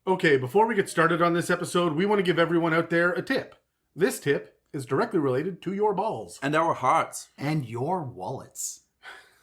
Okay, before we get started on this episode, we want to give everyone out there a tip. This tip is directly related to your balls. And our hearts. And your wallets.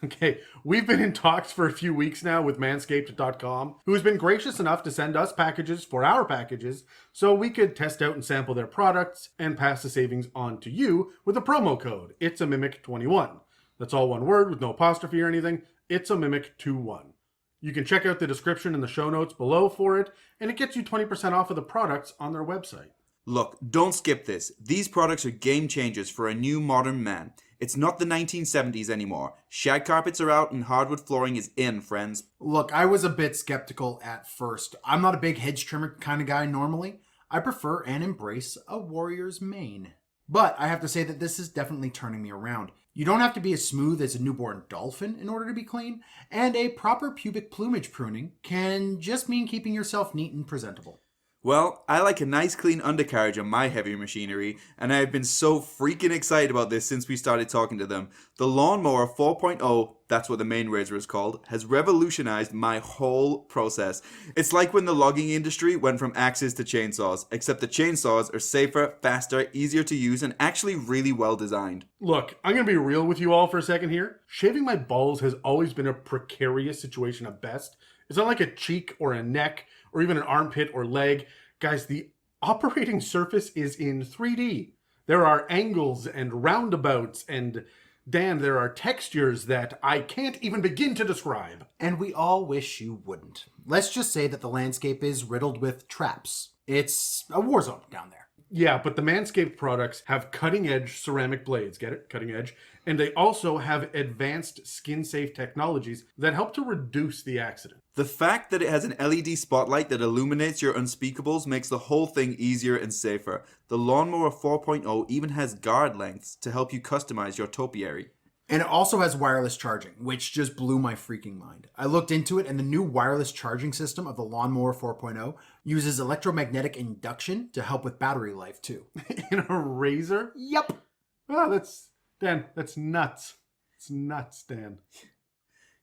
Okay, we've been in talks for a few weeks now with manscaped.com, who has been gracious enough to send us packages for our packages so we could test out and sample their products and pass the savings on to you with a promo code. It's a Mimic 21. That's all one word with no apostrophe or anything. It's a Mimic 21. You can check out the description in the show notes below for it, and it gets you 20% off of the products on their website. Look, don't skip this. These products are game changers for a new modern man. It's not the 1970s anymore. Shag carpets are out and hardwood flooring is in, friends. Look, I was a bit skeptical at first. I'm not a big hedge trimmer kind of guy normally. I prefer and embrace a warrior's mane. But I have to say that this is definitely turning me around. You don't have to be as smooth as a newborn dolphin in order to be clean, and a proper pubic plumage pruning can just mean keeping yourself neat and presentable. Well, I like a nice clean undercarriage on my heavy machinery, and I have been so freaking excited about this since we started talking to them. The Lawnmower 4.0, that's what the main razor is called, has revolutionized my whole process. It's like when the logging industry went from axes to chainsaws, except the chainsaws are safer, faster, easier to use, and actually really well designed. Look, I'm going to be real with you all for a second here. Shaving my balls has always been a precarious situation at best. It's not like a cheek or a neck or even an armpit or leg. Guys, the operating surface is in 3D. There are angles and roundabouts and, Dan, there are textures that I can't even begin to describe. And we all wish you wouldn't. Let's just say that the landscape is riddled with traps. It's a war zone down there. Yeah, but the Manscaped products have cutting-edge ceramic blades, get it? Cutting edge. And they also have advanced skin-safe technologies that help to reduce the accident. The fact that it has an LED spotlight that illuminates your unspeakables makes the whole thing easier and safer. The Lawnmower 4.0 even has guard lengths to help you customize your topiary. And it also has wireless charging, which just blew my freaking mind. I looked into it, and the new wireless charging system of the Lawnmower 4.0 uses electromagnetic induction to help with battery life, too. In a razor? Yep. Oh, that's nuts. It's nuts, Dan.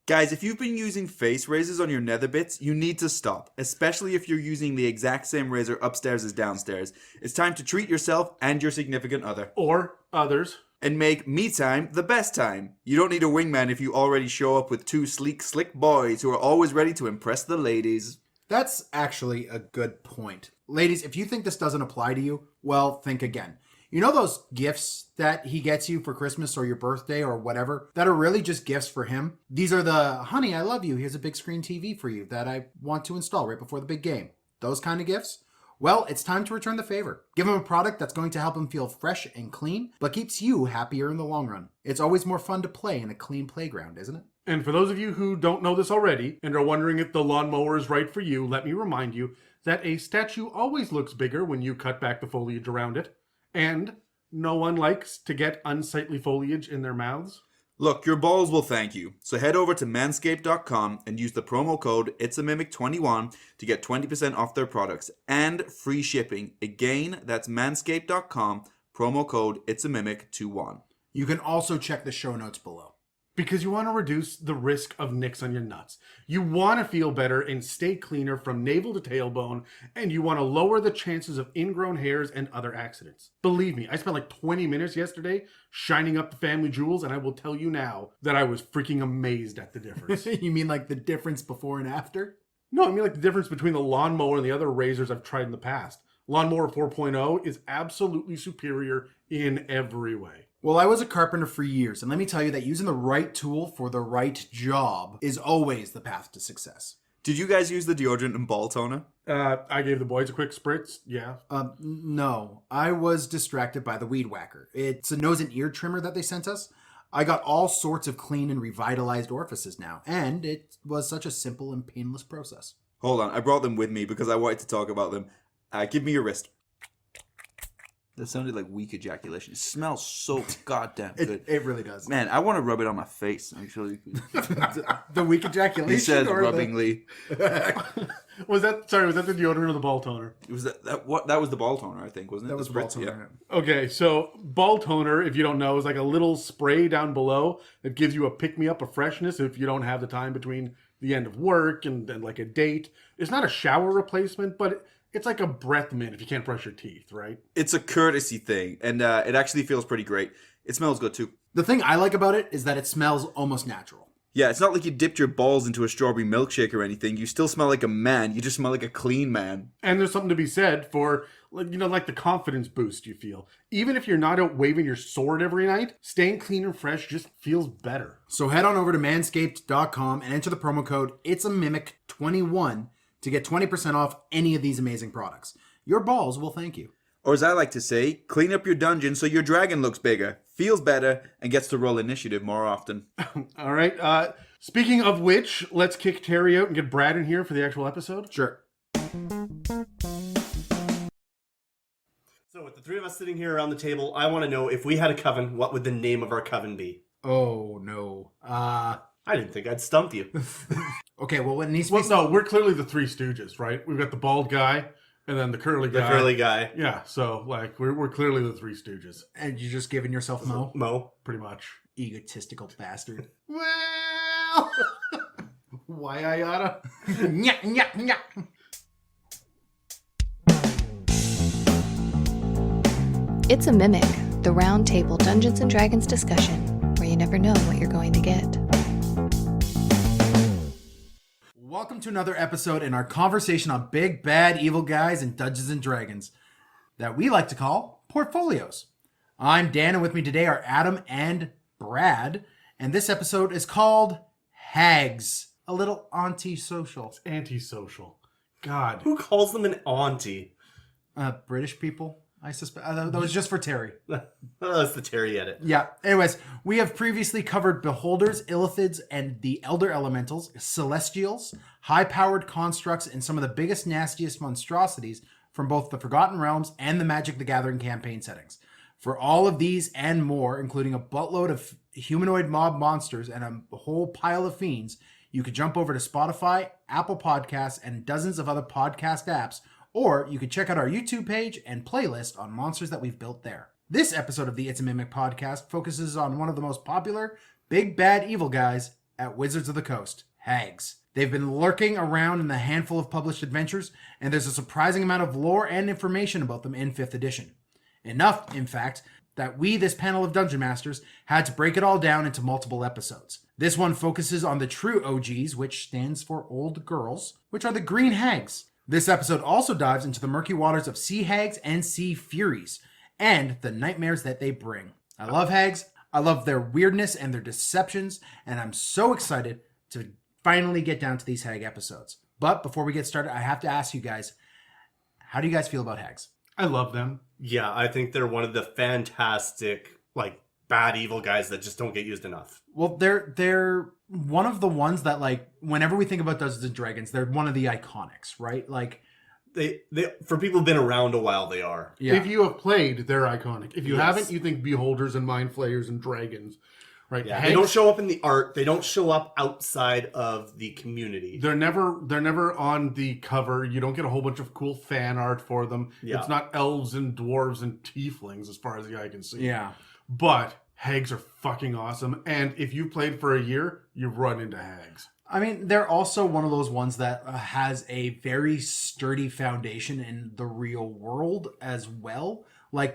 Guys, if you've been using face razors on your nether bits, you need to stop, especially if you're using the exact same razor upstairs as downstairs. It's time to treat yourself and your significant other. Or others. And make me time the best time. You don't need a wingman if you already show up with two sleek, slick boys who are always ready to impress the ladies. That's actually a good point. Ladies, if you think this doesn't apply to you, well, think again. You know those gifts that he gets you for Christmas or your birthday or whatever that are really just gifts for him? These are the, honey, I love you, here's a big screen TV for you that I want to install right before the big game. Those kind of gifts? Well, it's time to return the favor. Give him a product that's going to help him feel fresh and clean, but keeps you happier in the long run. It's always more fun to play in a clean playground, isn't it? And for those of you who don't know this already and are wondering if the lawnmower is right for you, let me remind you that a statue always looks bigger when you cut back the foliage around it. And no one likes to get unsightly foliage in their mouths. Look, your balls will thank you. So head over to manscaped.com and use the promo code It'sAMimic21 to get 20% off their products and free shipping. Again, that's manscaped.com, promo code It'sAMimic21. You can also check the show notes below. Because you want to reduce the risk of nicks on your nuts. You want to feel better and stay cleaner from navel to tailbone, and you want to lower the chances of ingrown hairs and other accidents. Believe me, I spent like 20 minutes yesterday shining up the family jewels, and I will tell you now that I was freaking amazed at the difference. You mean like the difference before and after? No, I mean like the difference between the lawnmower and the other razors I've tried in the past. Lawnmower 4.0 is absolutely superior in every way. Well, I was a carpenter for years, and let me tell you that using the right tool for the right job is always the path to success. Did you guys use the deodorant and ball toner? I gave the boys a quick spritz, yeah. No. I was distracted by the Weed Whacker. It's a nose and ear trimmer that they sent us. I got all sorts of clean and revitalized orifices now, and it was such a simple and painless process. Hold on, I brought them with me because I wanted to talk about them. Give me your wrist. That sounded like weak ejaculation. It smells so goddamn good. It really does. Man, I want to rub it on my face, actually. The weak ejaculation? He says rubbingly. Was that the deodorant or the ball toner? It was that was the ball toner, I think, wasn't it? That was the ball spritz, toner. yeah. Okay, so ball toner, if you don't know, is like a little spray down below that gives you a pick-me-up of freshness if you don't have the time between the end of work and like a date. It's not a shower replacement, but it's like a breath mint if you can't brush your teeth, right? It's a courtesy thing, and it actually feels pretty great. It smells good too. The thing I like about it is that it smells almost natural. Yeah, it's not like you dipped your balls into a strawberry milkshake or anything. You still smell like a man. You just smell like a clean man. And there's something to be said for, like the confidence boost you feel. Even if you're not out waving your sword every night, staying clean and fresh just feels better. So head on over to manscaped.com and enter the promo code It'sAMimic21 to get 20% off any of these amazing products. Your balls will thank you. Or as I like to say, clean up your dungeon so your dragon looks bigger, feels better, and gets to roll initiative more often. All right. Speaking of which, let's kick Terry out and get Brad in here for the actual episode. Sure. So with the three of us sitting here around the table, I want to know, if we had a coven, what would the name of our coven be? Oh, no. I didn't think I'd stump you. Okay, well, it needs to be... Well, no, we're clearly the Three Stooges, right? We've got the bald guy and then the curly guy. The curly guy. Yeah, so like we're clearly the Three Stooges, And you're just giving yourself Mo? Mo. pretty much. Egotistical bastard. Well, why I oughta? Nya, nya, nya. It's a Mimic, the round table Dungeons & Dragons discussion, where you never know what you're going to get. Welcome to another episode in our conversation on big, bad, evil guys in Dungeons & Dragons that we like to call Portfolios. I'm Dan, and with me today are Adam and Brad, and this episode is called Hags, a little Auntie social. Antisocial. God. Who calls them an auntie? British people, I suspect. That was just for Terry. Oh, that's the Terry edit. Yeah. Anyways, we have previously covered Beholders, Illithids, and the Elder Elementals, Celestials, high-powered constructs, and some of the biggest, nastiest monstrosities from both the Forgotten Realms and the Magic the Gathering campaign settings. For all of these and more, including a buttload of humanoid mob monsters and a whole pile of fiends, you could jump over to Spotify, Apple Podcasts, and dozens of other podcast apps, or you could check out our YouTube page and playlist on monsters that we've built there. This episode of the It's a Mimic podcast focuses on one of the most popular big bad evil guys at Wizards of the Coast, Hags. They've been lurking around in the handful of published adventures, and there's a surprising amount of lore and information about them in 5th edition. Enough, in fact, that we, this panel of Dungeon Masters, had to break it all down into multiple episodes. This one focuses on the true OGs, which stands for Old Girls, which are the Green Hags. This episode also dives into the murky waters of Sea Hags and Sea Furies, and the nightmares that they bring. I love Hags, I love their weirdness and their deceptions, and I'm so excited to finally get down to these Hag episodes. But before we get started, I have to ask you guys, how do you guys feel about Hags? I love them. Yeah, I think they're one of the fantastic, bad evil guys that just don't get used enough. Well, they're one of the ones that, whenever we think about Dungeons & Dragons, they're one of the iconics, right? They for people who've been around a while, they are. Yeah. If you have played, they're iconic. If you Yes. haven't, you think Beholders and Mind Flayers and Dragons, right? Yeah, Hags, they don't show up in the art. They don't show up outside of the community. They're never on the cover. You don't get a whole bunch of cool fan art for them. Yeah. It's not elves and dwarves and tieflings as far as the eye can see. Yeah. But Hags are fucking awesome. And if you played for a year, you run into Hags. I mean, they're also one of those ones that has a very sturdy foundation in the real world as well.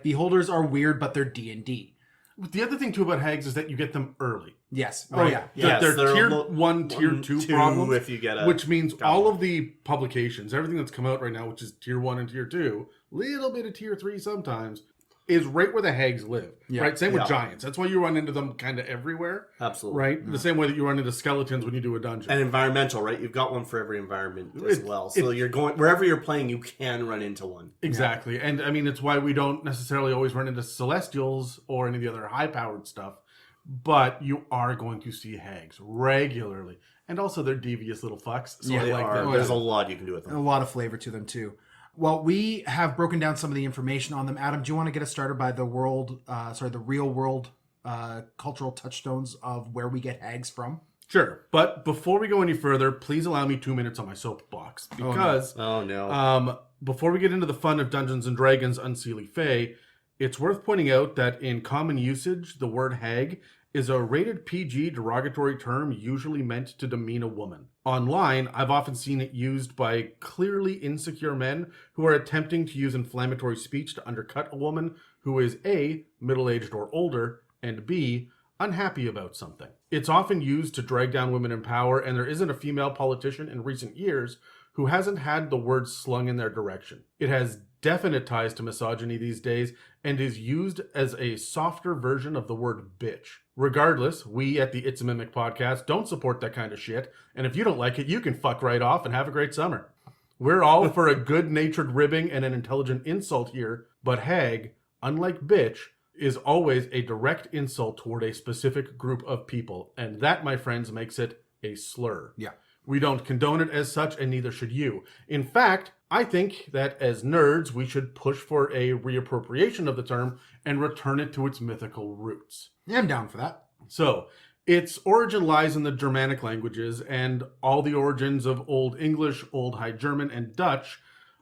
Beholders are weird, but they're D&D. The other thing too about Hags is that you get them early. Yes. Right? Oh, yeah. Yes, they're they're tier lo- 1, tier 2 problems. if you get a which means goblin. all of the publications, everything that's come out right now, which is tier 1 and tier 2, little bit of tier 3 sometimes, is right where the Hags live. Yeah. Right? Same with Yeah. giants. That's why you run into them kind of everywhere. Absolutely. Right? The same way that you run into skeletons when you do a dungeon. And environmental, right? You've got one for every environment as well. So you're going wherever you're playing, you can run into one. Exactly. And I mean, it's why we don't necessarily always run into Celestials or any of the other high-powered stuff. But you are going to see Hags regularly. And also, they're devious little fucks. So Yeah, I They like are. them. There's a lot you can do with A them. lot of flavor to them, too. Well, we have broken down some of the information on them. Adam, do you want to get us started by the real world cultural touchstones of where we get Hags from? Sure. But before we go any further, please allow me 2 minutes on my soapbox. Because Oh no. before we get into the fun of Dungeons & Dragons Unseelie Fae, it's worth pointing out that in common usage, the word hag is a rated PG derogatory term usually meant to demean a woman. Online, I've often seen it used by clearly insecure men who are attempting to use inflammatory speech to undercut a woman who is A, middle-aged or older, and B, unhappy about something. It's often used to drag down women in power, and there isn't a female politician in recent years who hasn't had the word slung in their direction. It has definite ties to misogyny these days and is used as a softer version of the word bitch. Regardless, we at the It's a Mimic podcast don't support that kind of shit, and if you don't like it, you can fuck right off and have a great summer. We're all for a good-natured ribbing and an intelligent insult here, but hag, unlike bitch, is always a direct insult toward a specific group of people, and that, my friends, makes it a slur. Yeah. We don't condone it as such, and neither should you. In fact, I think that as nerds, we should push for a reappropriation of the term and return it to its mythical roots. Yeah, I'm down for that. So, its origin lies in the Germanic languages, and all the origins of Old English, Old High German, and Dutch,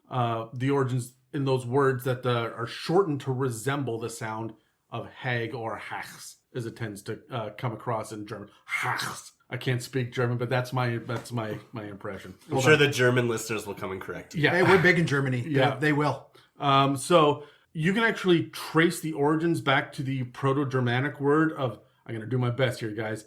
the origins in those words that are shortened to resemble the sound of hag or hags, as it tends to come across in German. Hags. I can't speak German, but that's my impression. I'm sure the German listeners will come and correct you. Yeah, Hey, we're big in Germany. Yeah. They will. So you can actually trace the origins back to the Proto-Germanic word of, I'm going to do my best here, guys,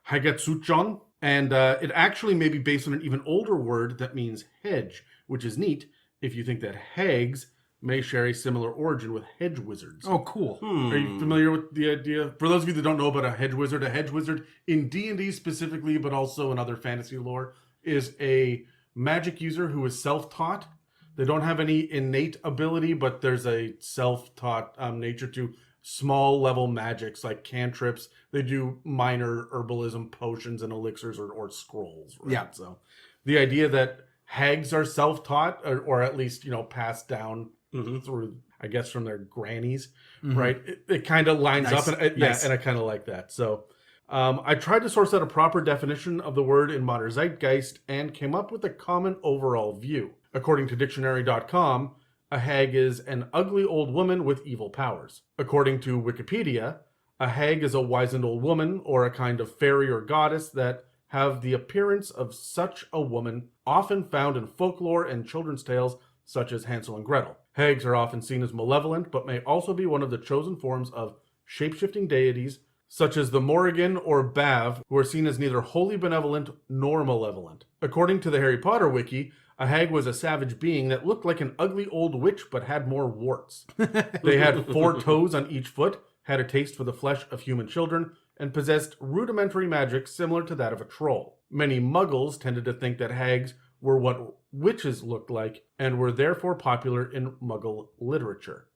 hagetsuchon, and it actually may be based on an even older word that means hedge, which is neat if you think that hags may share a similar origin with hedge wizards. Oh, cool. Are you familiar with the idea? For those of you that don't know about a hedge wizard in D&D specifically, but also in other fantasy lore, is a magic user who is self-taught. They don't have any innate ability, but there's a self-taught nature to small level magics like cantrips. They do minor herbalism, potions, and elixirs or scrolls. Right? Yeah. So the idea that hags are self-taught or at least, passed down through, I guess, from their grannies, right? It kind of lines Nice. up, and Nice. and I kind of like that. So I tried to source out a proper definition of the word in modern zeitgeist and came up with a common overall view. According to dictionary.com, a hag is an ugly old woman with evil powers. According to Wikipedia, a hag is a wizened old woman or a kind of fairy or goddess that have the appearance of such a woman, often found in folklore and children's tales such as Hansel and Gretel. Hags are often seen as malevolent, but may also be one of the chosen forms of shape-shifting deities, such as the Morrigan or Bav, who are seen as neither wholly benevolent nor malevolent. According to the Harry Potter wiki, a hag was a savage being that looked like an ugly old witch but had more warts. They had 4 toes on each foot, had a taste for the flesh of human children, and possessed rudimentary magic similar to that of a troll. Many muggles tended to think that hags were what witches looked like and were therefore popular in muggle literature.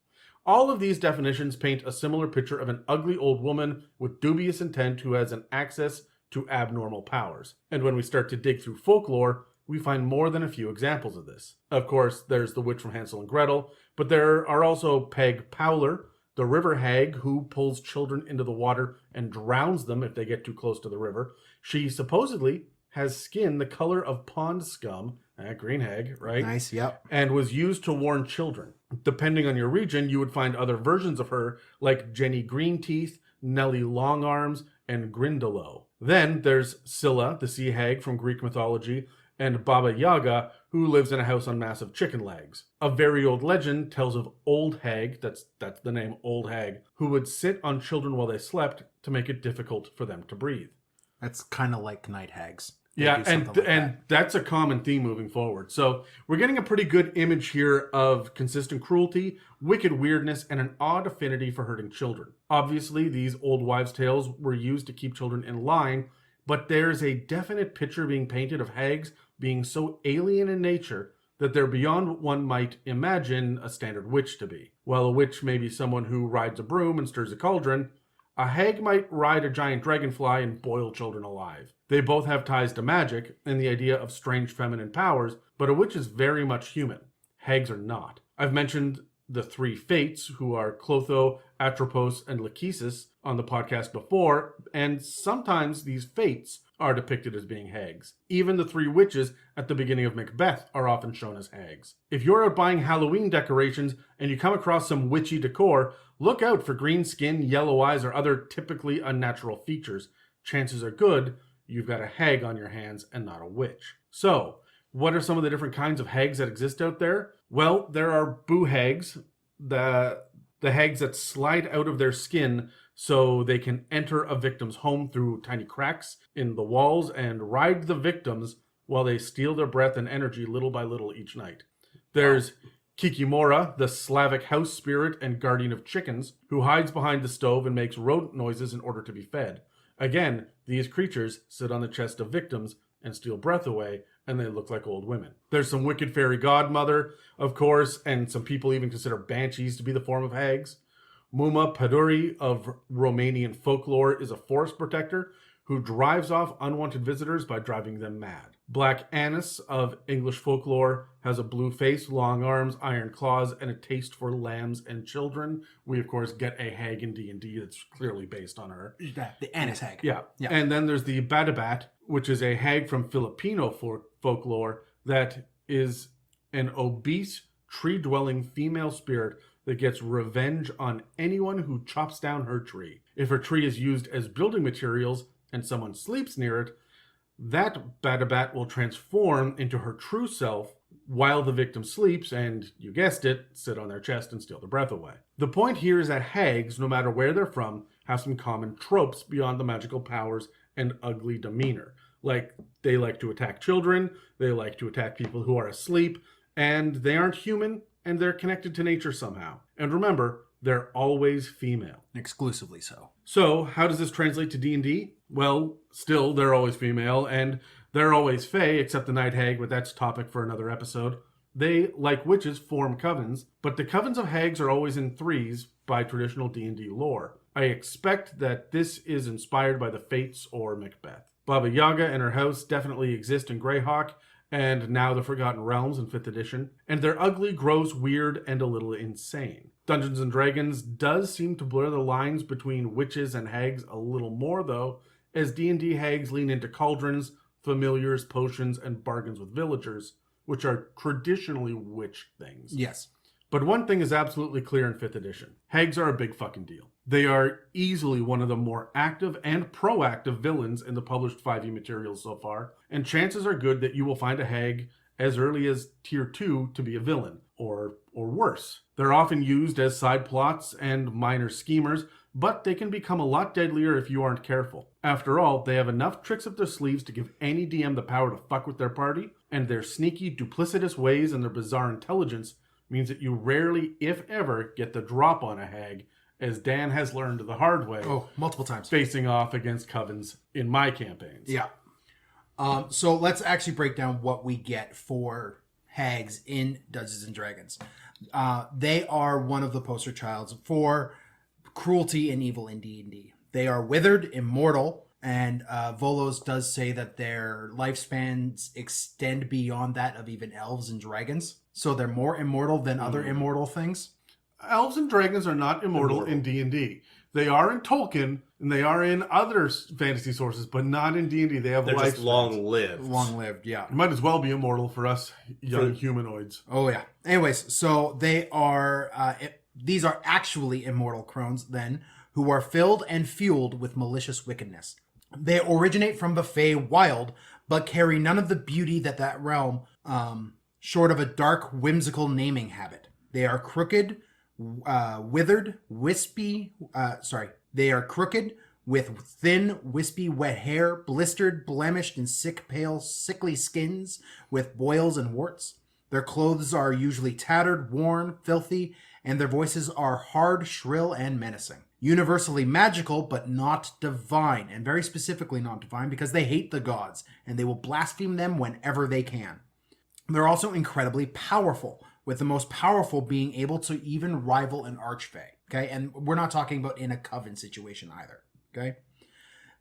All of these definitions paint a similar picture of an ugly old woman with dubious intent who has an access to abnormal powers. And when we start to dig through folklore, we find more than a few examples of this. Of course, there's the witch from Hansel and Gretel, but there are also Peg Powler, the river hag who pulls children into the water and drowns them if they get too close to the river. She supposedly has skin the color of pond scum, green hag, right? Nice, yep. And was used to warn children. Depending on your region, you would find other versions of her, like Jenny Greenteeth, Nellie Longarms, and Grindelow. Then there's Scylla, the sea hag from Greek mythology, and Baba Yaga, who lives in a house on massive chicken legs. A very old legend tells of Old Hag, that's the name, Old Hag, who would sit on children while they slept to make it difficult for them to breathe. That's kind of like night hags. They Yeah, do something like and that. that's a common theme moving forward. So we're getting a pretty good image here of consistent cruelty, wicked weirdness, and an odd affinity for hurting children. Obviously, these old wives' tales were used to keep children in line, but there's a definite picture being painted of hags being so alien in nature that they're beyond what one might imagine a standard witch to be. While a witch may be someone who rides a broom and stirs a cauldron, a hag might ride a giant dragonfly and boil children alive. They both have ties to magic and the idea of strange feminine powers, but a witch is very much human. Hags are not. I've mentioned the 3 fates, who are Clotho, Atropos, and Lachesis, on the podcast before, and sometimes these fates are depicted as being hags. Even the 3 witches at the beginning of Macbeth are often shown as hags. If you're out buying Halloween decorations and you come across some witchy decor, look out for green skin, yellow eyes, or other typically unnatural features. Chances are good you've got a hag on your hands and not a witch. So, what are some of the different kinds of hags that exist out there? Well, there are boo hags, the hags that slide out of their skin so they can enter a victim's home through tiny cracks in the walls and ride the victims while they steal their breath and energy little by little each night. There's Kikimora, the Slavic house spirit and guardian of chickens, who hides behind the stove and makes rodent noises in order to be fed. Again, these creatures sit on the chest of victims and steal breath away, and they look like old women. There's some wicked fairy godmother, of course, and some people even consider banshees to be the form of hags. Muma Paduri of Romanian folklore is a forest protector who drives off unwanted visitors by driving them mad. Black Annis of English folklore has a blue face, long arms, iron claws, and a taste for lambs and children. We, of course, get a hag in D&D that's clearly based on her. The Annis hag. Yeah. And then there's the Badabat, which is a hag from Filipino folklore that is an obese, tree-dwelling female spirit that gets revenge on anyone who chops down her tree. If her tree is used as building materials and someone sleeps near it, that Badabat will transform into her true self while the victim sleeps and, you guessed it, sit on their chest and steal their breath away. The point here is that hags, no matter where they're from, have some common tropes beyond the magical powers and ugly demeanor. Like, they like to attack children, they like to attack people who are asleep, and they aren't human, and they're connected to nature somehow. And remember, they're always female. Exclusively so. So, how does this translate to D&D? Well, still, they're always female, and they're always fae, except the Night Hag, but that's topic for another episode. They, like witches, form covens, but the covens of hags are always in threes by traditional D&D lore. I expect that this is inspired by the Fates or Macbeth. Baba Yaga and her house definitely exist in Greyhawk, and now the Forgotten Realms in 5th edition, and they're ugly, gross, weird, and a little insane. Dungeons & Dragons does seem to blur the lines between witches and hags a little more, though, as D&D hags lean into cauldrons, familiars, potions, and bargains with villagers, which are traditionally witch things. Yes. But one thing is absolutely clear in 5th edition. Hags are a big fucking deal. They are easily one of the more active and proactive villains in the published 5e materials so far, and chances are good that you will find a hag as early as Tier 2 to be a villain, or worse. They're often used as side plots and minor schemers, but they can become a lot deadlier if you aren't careful. After all, they have enough tricks up their sleeves to give any DM the power to fuck with their party, and their sneaky, duplicitous ways and their bizarre intelligence means that you rarely, if ever, get the drop on a hag, as Dan has learned the hard way. Oh, multiple times. Facing off against covens in my campaigns. Yeah. So let's actually break down what we get for hags in Dungeons and Dragons. They are one of the poster childs for cruelty and evil in D&D. They are withered, immortal, and Volos does say that their lifespans extend beyond that of even elves and dragons. So they're more immortal than other immortal things. Elves and dragons are not immortal in D&D. They are in Tolkien, and they are in other fantasy sources, but not in D&D. They're just long-lived. Long-lived, yeah. Might as well be immortal for us young humanoids. Oh, yeah. Anyways, so they are... these are actually immortal crones, then, who are filled and fueled with malicious wickedness. They originate from the Fey wild, but carry none of the beauty that realm, short of a dark, whimsical naming habit. They are crooked... withered, wispy, they are crooked with thin, wispy, wet hair, blistered, blemished, and sick, pale, sickly skins with boils and warts. Their clothes are usually tattered, worn, filthy, and their voices are hard, shrill, and menacing. Universally magical, but not divine, and very specifically not divine because they hate the gods, and they will blaspheme them whenever they can. They're also incredibly powerful, with the most powerful being able to even rival an archfey, okay? And we're not talking about in a coven situation either, okay?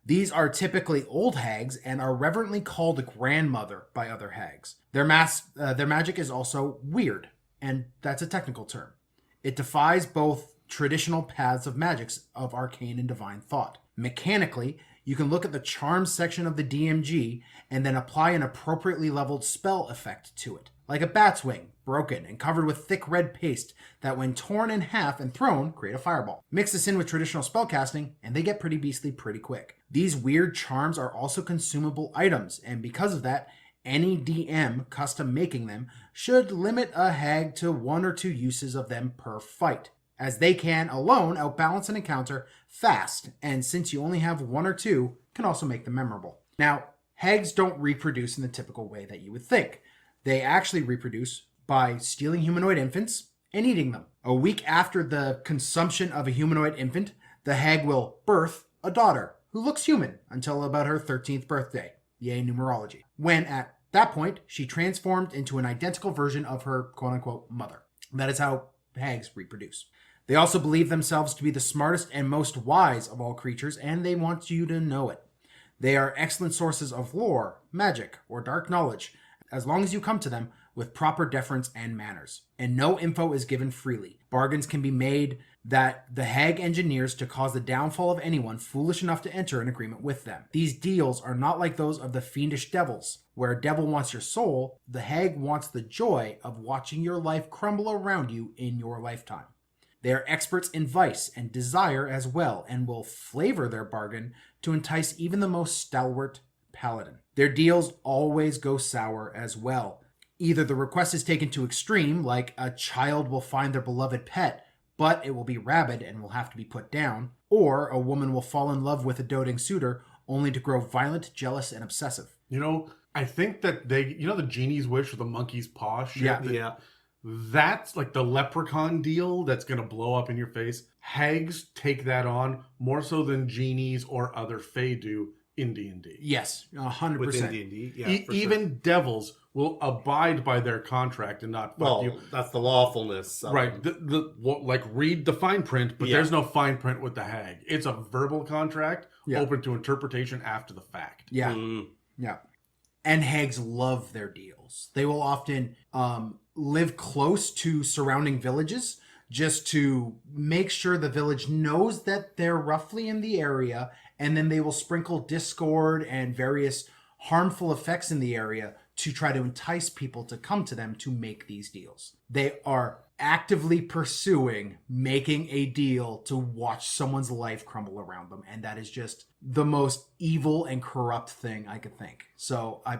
These are typically old hags and are reverently called grandmother by other hags. Their magic is also weird, and that's a technical term. It defies both traditional paths of magics of arcane and divine thought. Mechanically, you can look at the charms section of the DMG and then apply an appropriately leveled spell effect to it. like a bat's wing, broken and covered with thick red paste that when torn in half and thrown, create a fireball. Mix this in with traditional spellcasting, and they get pretty beastly pretty quick. These weird charms are also consumable items, and because of that, any DM custom making them should limit a hag to 1 or 2 uses of them per fight, as they can alone outbalance an encounter fast, and since you only have 1 or 2, can also make them memorable. Now, hags don't reproduce in the typical way that you would think. They actually reproduce by stealing humanoid infants and eating them. A week after the consumption of a humanoid infant, the hag will birth a daughter who looks human until about her 13th birthday. Yay, numerology. When at that point, she transformed into an identical version of her quote-unquote mother. That is how hags reproduce. They also believe themselves to be the smartest and most wise of all creatures, and they want you to know it. They are excellent sources of lore, magic, or dark knowledge, as long as you come to them with proper deference and manners. And no info is given freely. Bargains can be made that the hag engineers to cause the downfall of anyone foolish enough to enter an agreement with them. These deals are not like those of the fiendish devils, where a devil wants your soul, the hag wants the joy of watching your life crumble around you in your lifetime. They are experts in vice and desire as well, and will flavor their bargain to entice even the most stalwart paladin. Their deals always go sour as well. Either the request is taken to extreme, like a child will find their beloved pet, but it will be rabid and will have to be put down, or a woman will fall in love with a doting suitor only to grow violent, jealous, and obsessive. You know, I think that the genie's wish or the monkey's paw shit? Yeah. That's like the leprechaun deal that's going to blow up in your face. Hags take that on more so than genies or other fae do in D&D. Yes, 100%. Within D&D, yeah, for Even sure. devils will abide by their contract and not fuck you. That's the lawfulness. Right. Read the fine print, but Yeah. there's no fine print with the hag. It's a verbal contract open to interpretation after the fact. Yeah. Yeah. And hags love their deals. They will often live close to surrounding villages just to make sure the village knows that they're roughly in the area, and then they will sprinkle discord and various harmful effects in the area to try to entice people to come to them to make these deals. They are actively pursuing making a deal to watch someone's life crumble around them, and that is just the most evil and corrupt thing I could think. So I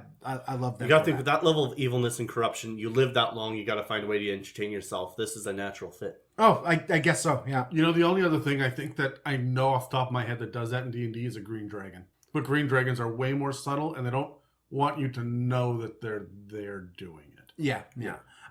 love that. You got to think with that level of evilness and corruption, you live that long, you got to find a way to entertain yourself. This is a natural fit. Oh, I guess so, yeah. You know, the only other thing I think that I know off the top of my head that does that in D&D is a green dragon. But green dragons are way more subtle, and they don't want you to know that they're doing it. Yeah.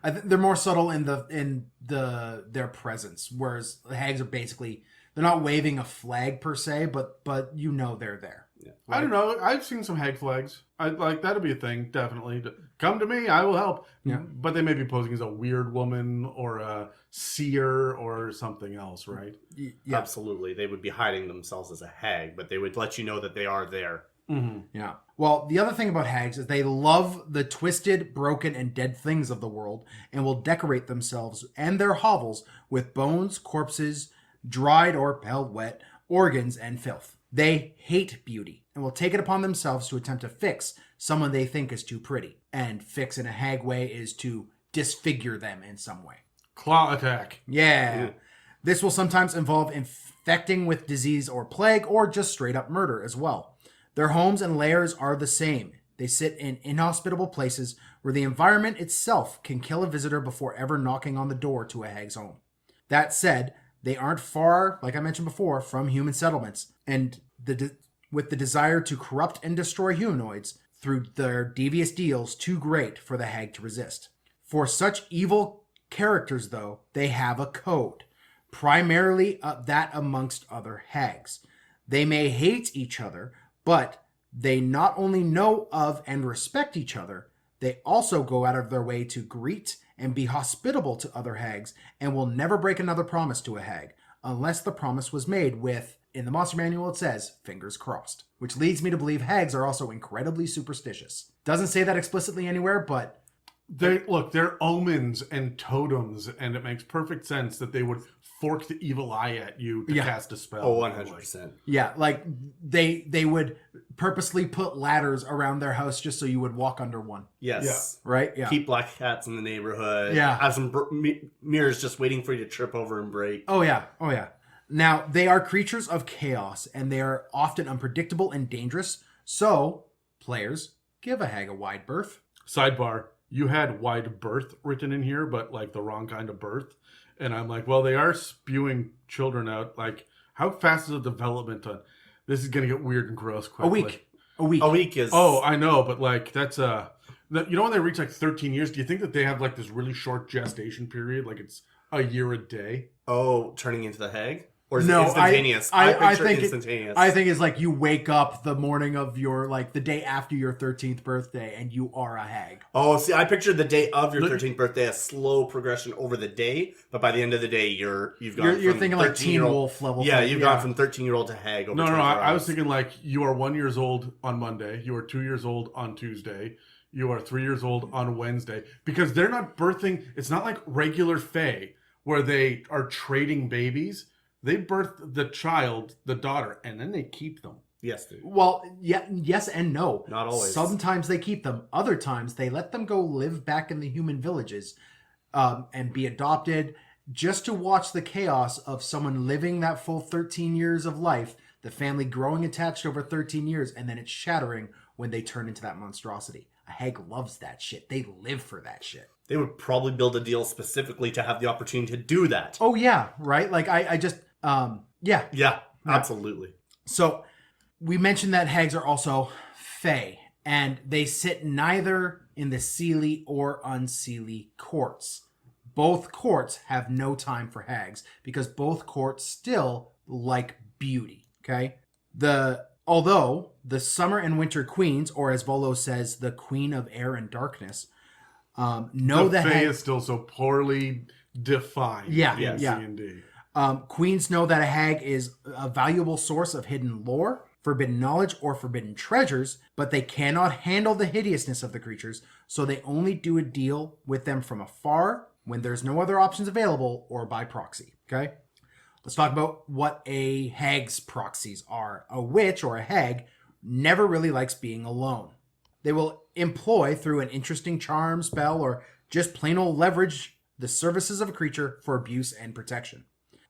They're more subtle in their presence, whereas the hags are basically, they're not waving a flag per se, but you know they're there. Yeah. I don't know. I've seen some hag flags. That'd be a thing, definitely. Come to me, I will help. Yeah. But they may be posing as a weird woman or a seer or something else, right? Yeah. Absolutely. They would be hiding themselves as a hag, but they would let you know that they are there. Mm-hmm. Yeah. Well, the other thing about hags is they love the twisted, broken, and dead things of the world and will decorate themselves and their hovels with bones, corpses, dried or held wet, organs, and filth. They hate beauty and will take it upon themselves to attempt to fix someone they think is too pretty. And fix in a hag way is to disfigure them in some way. Claw attack. Yeah. This will sometimes involve infecting with disease or plague, or just straight up murder as well. Their homes and lairs are the same. They sit in inhospitable places where the environment itself can kill a visitor before ever knocking on the door to a hag's home. That said, they aren't far, like I mentioned before, from human settlements, and with the desire to corrupt and destroy humanoids through their devious deals too great for the hag to resist. For such evil characters, though, they have a code, primarily that amongst other hags. They may hate each other, but they not only know of and respect each other, they also go out of their way to greet and be hospitable to other hags, and will never break another promise to a hag, unless the promise was made with, in the monster manual it says, fingers crossed. Which leads me to believe hags are also incredibly superstitious. Doesn't say that explicitly anywhere, but They're omens and totems, and it makes perfect sense that they would fork the evil eye at you to cast a spell. Oh, 100%. Yeah, like they would purposely put ladders around their house just so you would walk under one. Yes. Right? Yeah. Keep black cats in the neighborhood. Yeah. Have some mirrors just waiting for you to trip over and break. Oh yeah. Now, they are creatures of chaos, and they are often unpredictable and dangerous. So, players, give a hag a wide berth. Sidebar, you had wide berth written in here, but like the wrong kind of berth. And I'm like, well, they are spewing children out. Like, how fast is the development on this? Is going to get weird and gross quickly. A week. A week is... Oh, I know, but like that's you know, when they reach like 13 years, do you think that they have like this really short gestation period, like it's a year a day? Oh, turning into the hag? Or is No, it instantaneous? I think instantaneous. I think it's like you wake up the morning of your, like, the day after your 13th birthday, and you are a hag. Oh, see, I pictured the day of your 13th birthday, a slow progression over the day, but by the end of the day, you've gone You're from thinking like Teen 13-year-old Wolf level. Yeah, thing. you've gone from 13-year-old to hag over No, 24 I was hours. thinking like you are 1 year old on Monday, you are 2 years old on Tuesday, you are 3 years old on Wednesday, because they're not birthing. It's not like regular Fae where they are trading babies. They birth the child, the daughter, and then they keep them. Yes, dude. Well, yeah, yes and no. Not always. Sometimes they keep them. Other times they let them go live back in the human villages and be adopted, just to watch the chaos of someone living that full 13 years of life, the family growing attached over 13 years, and then it's shattering when they turn into that monstrosity. A hag loves that shit. They live for that shit. They would probably build a deal specifically to have the opportunity to do that. Oh, yeah, right? Like, I just, yeah. Yeah, absolutely. So, we mentioned that hags are also fae, and they sit neither in the Seelie or Unseelie courts. Both courts have no time for hags, because both courts still like beauty, okay? Although the summer and winter queens, or as Volo says, the queen of air and darkness, know the the Fae hag... is still so poorly defined. Yeah, in yeah. C&D. Queens know that a hag is a valuable source of hidden lore, forbidden knowledge, or forbidden treasures, but they cannot handle the hideousness of the creatures, so they only do a deal with them from afar when there's no other options available or by proxy. Okay? Let's talk about what a hag's proxies are. A witch or a hag never really likes being alone. They will employ, through an interesting charm, spell, or just plain old leverage, the services of a creature for abuse and protection.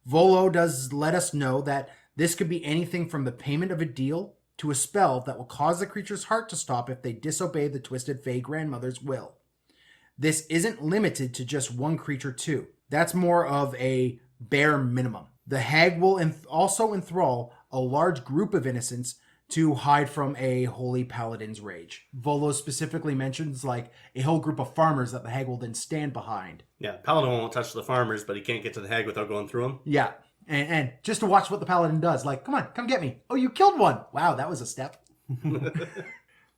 Volo does let us know that this could be anything from the payment of a deal to a spell that will cause the creature's heart to stop if they disobey the twisted Fae grandmother's will. This isn't limited to just one creature too. That's more of a bare minimum. The hag will also enthrall a large group of innocents to hide from a holy paladin's rage. Volo specifically mentions like a whole group of farmers that the hag will then stand behind. Yeah, Paladin won't touch the farmers, but he can't get to the hag without going through them. Yeah, and just to watch what the paladin does. Like, come on, come get me. Oh, you killed one. Wow, that was a step.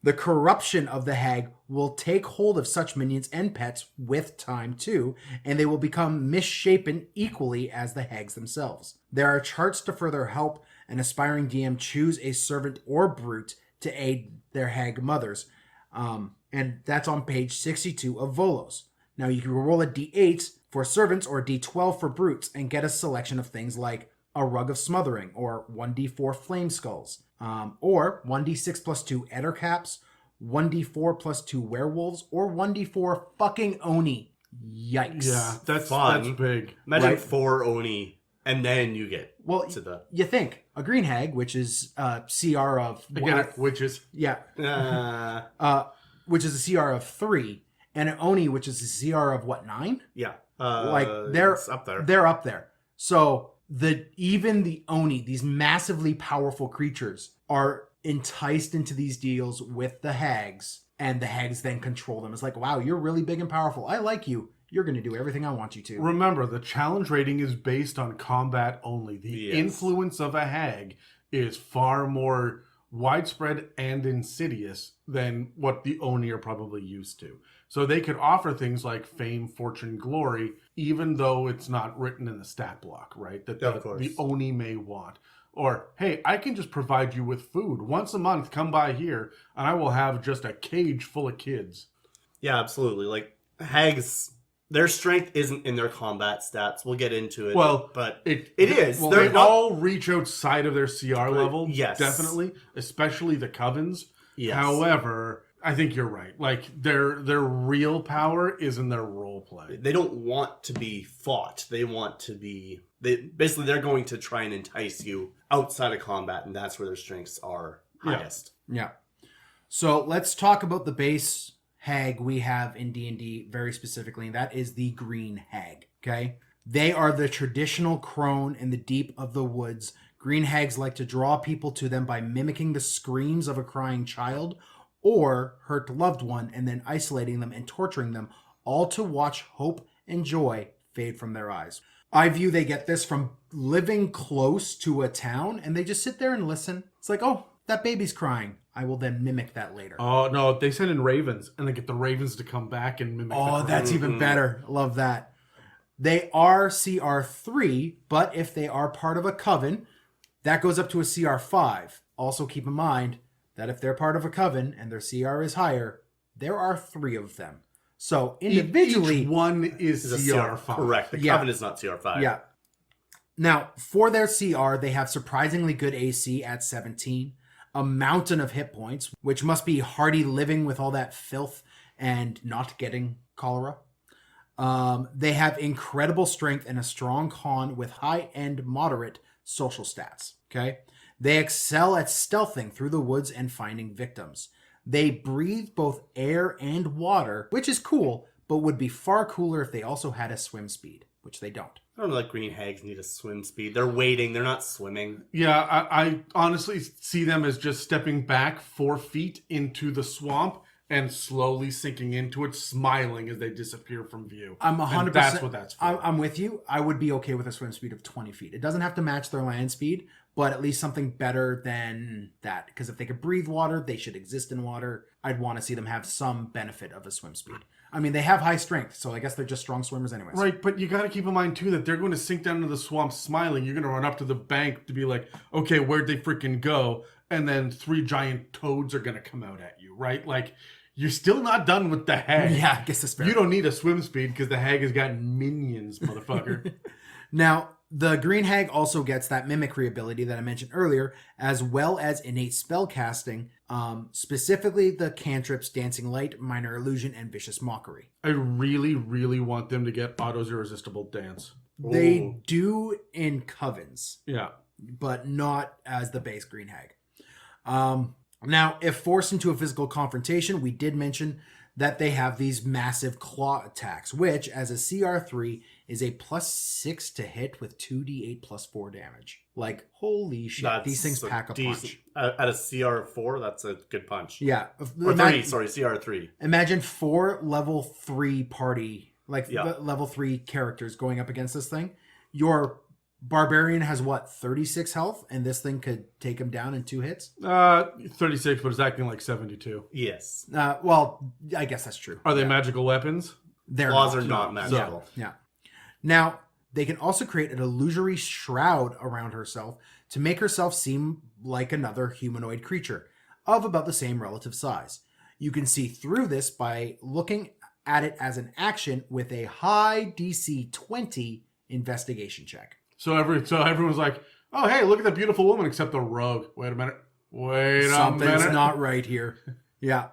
The corruption of the hag will take hold of such minions and pets with time too, and they will become misshapen equally as the hags themselves. There are charts to further help an aspiring DM choose a servant or brute to aid their hag mothers, and that's on page 62 of Volo's. Now you can roll a d8 for servants or a d12 for brutes and get a selection of things like a rug of smothering, or 1d4 flame skulls, or 1d6 plus 2 ettercaps, 1d4 plus 2 werewolves, or 1d4 fucking Oni. Yikes. Yeah, that's Fun. big. Imagine Right. 4 Oni, and then you get Well, to the... you think a green hag, which is CR of Again, witches. yeah, Uh, which is a CR of 3, and an Oni, which is a CR of what, 9? yeah. Like they're it's up there. They're up there. So even the Oni, these massively powerful creatures, are enticed into these deals with the hags, and the hags then control them. It's like, wow, you're really big and powerful. I like you. You're going to do everything I want you to. Remember, the challenge rating is based on combat only. The Yes. influence of a hag is far more widespread and insidious than what the Oni are probably used to. So they could offer things like fame, fortune, glory, even though it's not written in the stat block, right? That Of course. the Oni may want. Or, hey, I can just provide you with food. Once a month, come by here, and I will have just a cage full of kids. Yeah, absolutely. Like, Hags, their strength isn't in their combat stats. We'll get into it. Well, but it is. Well, They're they not- all reach outside of their CR level. Yes. Definitely, especially the covens. Yes. However, I think you're right. Like their real power is in their role play. They don't want to be fought. They want to be... They're going to try and entice you outside of combat, and that's where their strengths are highest. Yeah. So let's talk about the base hag we have in D&D very specifically, and that is the Green Hag. Okay? They are the traditional crone in the deep of the woods. Green Hags like to draw people to them by mimicking the screams of a crying child or hurt loved one and then isolating them and torturing them, all to watch hope and joy fade from their eyes. I view they get this from living close to a town, and they just sit there and listen. It's like, oh, that baby's crying. I will then mimic that later. Oh no, they send in ravens, and they get the ravens to come back and mimic. Oh, the that's even better. Love that. They are CR3, but if they are part of a coven, that goes up to a CR5. Also keep in mind that if they're part of a coven and their CR is higher, there are 3 of them. So individually, each one is It's a CR5. Correct. The Yeah. Coven is not CR5. yeah. Now, for their CR, they have surprisingly good AC at 17, a mountain of hit points, which must be hardy living with all that filth and not getting cholera. They have incredible strength and a strong con with high and moderate social stats. Okay. They excel at stealthing through the woods and finding victims. They breathe both air and water, which is cool, but would be far cooler if they also had a swim speed, which they don't. I don't know that Green Hags need a swim speed. They're wading. They're not swimming. Yeah, I honestly see them as just stepping back 4 feet into the swamp and slowly sinking into it, smiling as they disappear from view. I'm 100%. And that's what that's for. I'm with you. I would be okay with a swim speed of 20 feet. It doesn't have to match their land speed, but at least something better than that. Because if they could breathe water, they should exist in water. I'd want to see them have some benefit of a swim speed. I mean, they have high strength, so I guess they're just strong swimmers anyways. Right, but you got to keep in mind, too, that they're going to sink down into the swamp smiling. You're going to run up to the bank to be like, okay, where'd they freaking go? And then 3 giant toads are going to come out at you, right? Like, you're still not done with the hag. Yeah, I guess that's fair. You don't need a swim speed because the hag has got minions, motherfucker. Now, the Green Hag also gets that mimicry ability that I mentioned earlier, as well as innate spellcasting, specifically the cantrips Dancing Light, Minor Illusion, and Vicious Mockery. I really, really want them to get Otto's Irresistible Dance. They do in covens, Yeah. but not as the base Green Hag. Now, if forced into a physical confrontation, we did mention that they have these massive claw attacks, which, as a CR3, is a +6 to hit with 2d8 +4 damage. Like, holy shit, these things a pack a decent- punch. At a CR4, that's a good punch. Yeah. Or 3, sorry, CR3. Imagine 4 level 3 party, like Yeah. level 3 characters going up against this thing. Your barbarian has what, 36 health, and this thing could take him down in 2 hits? 36, but it's acting like 72. Yes. Well, I guess that's true. Are they magical weapons? They're Claws not. are not magical. Yeah. Now, they can also create an illusory shroud around herself to make herself seem like another humanoid creature of about the same relative size. You can see through this by looking at it as an action with a high DC 20 investigation check. So everyone's like, oh, hey, look at that beautiful woman, except the rogue. Wait a minute. Something's not right here. Yeah.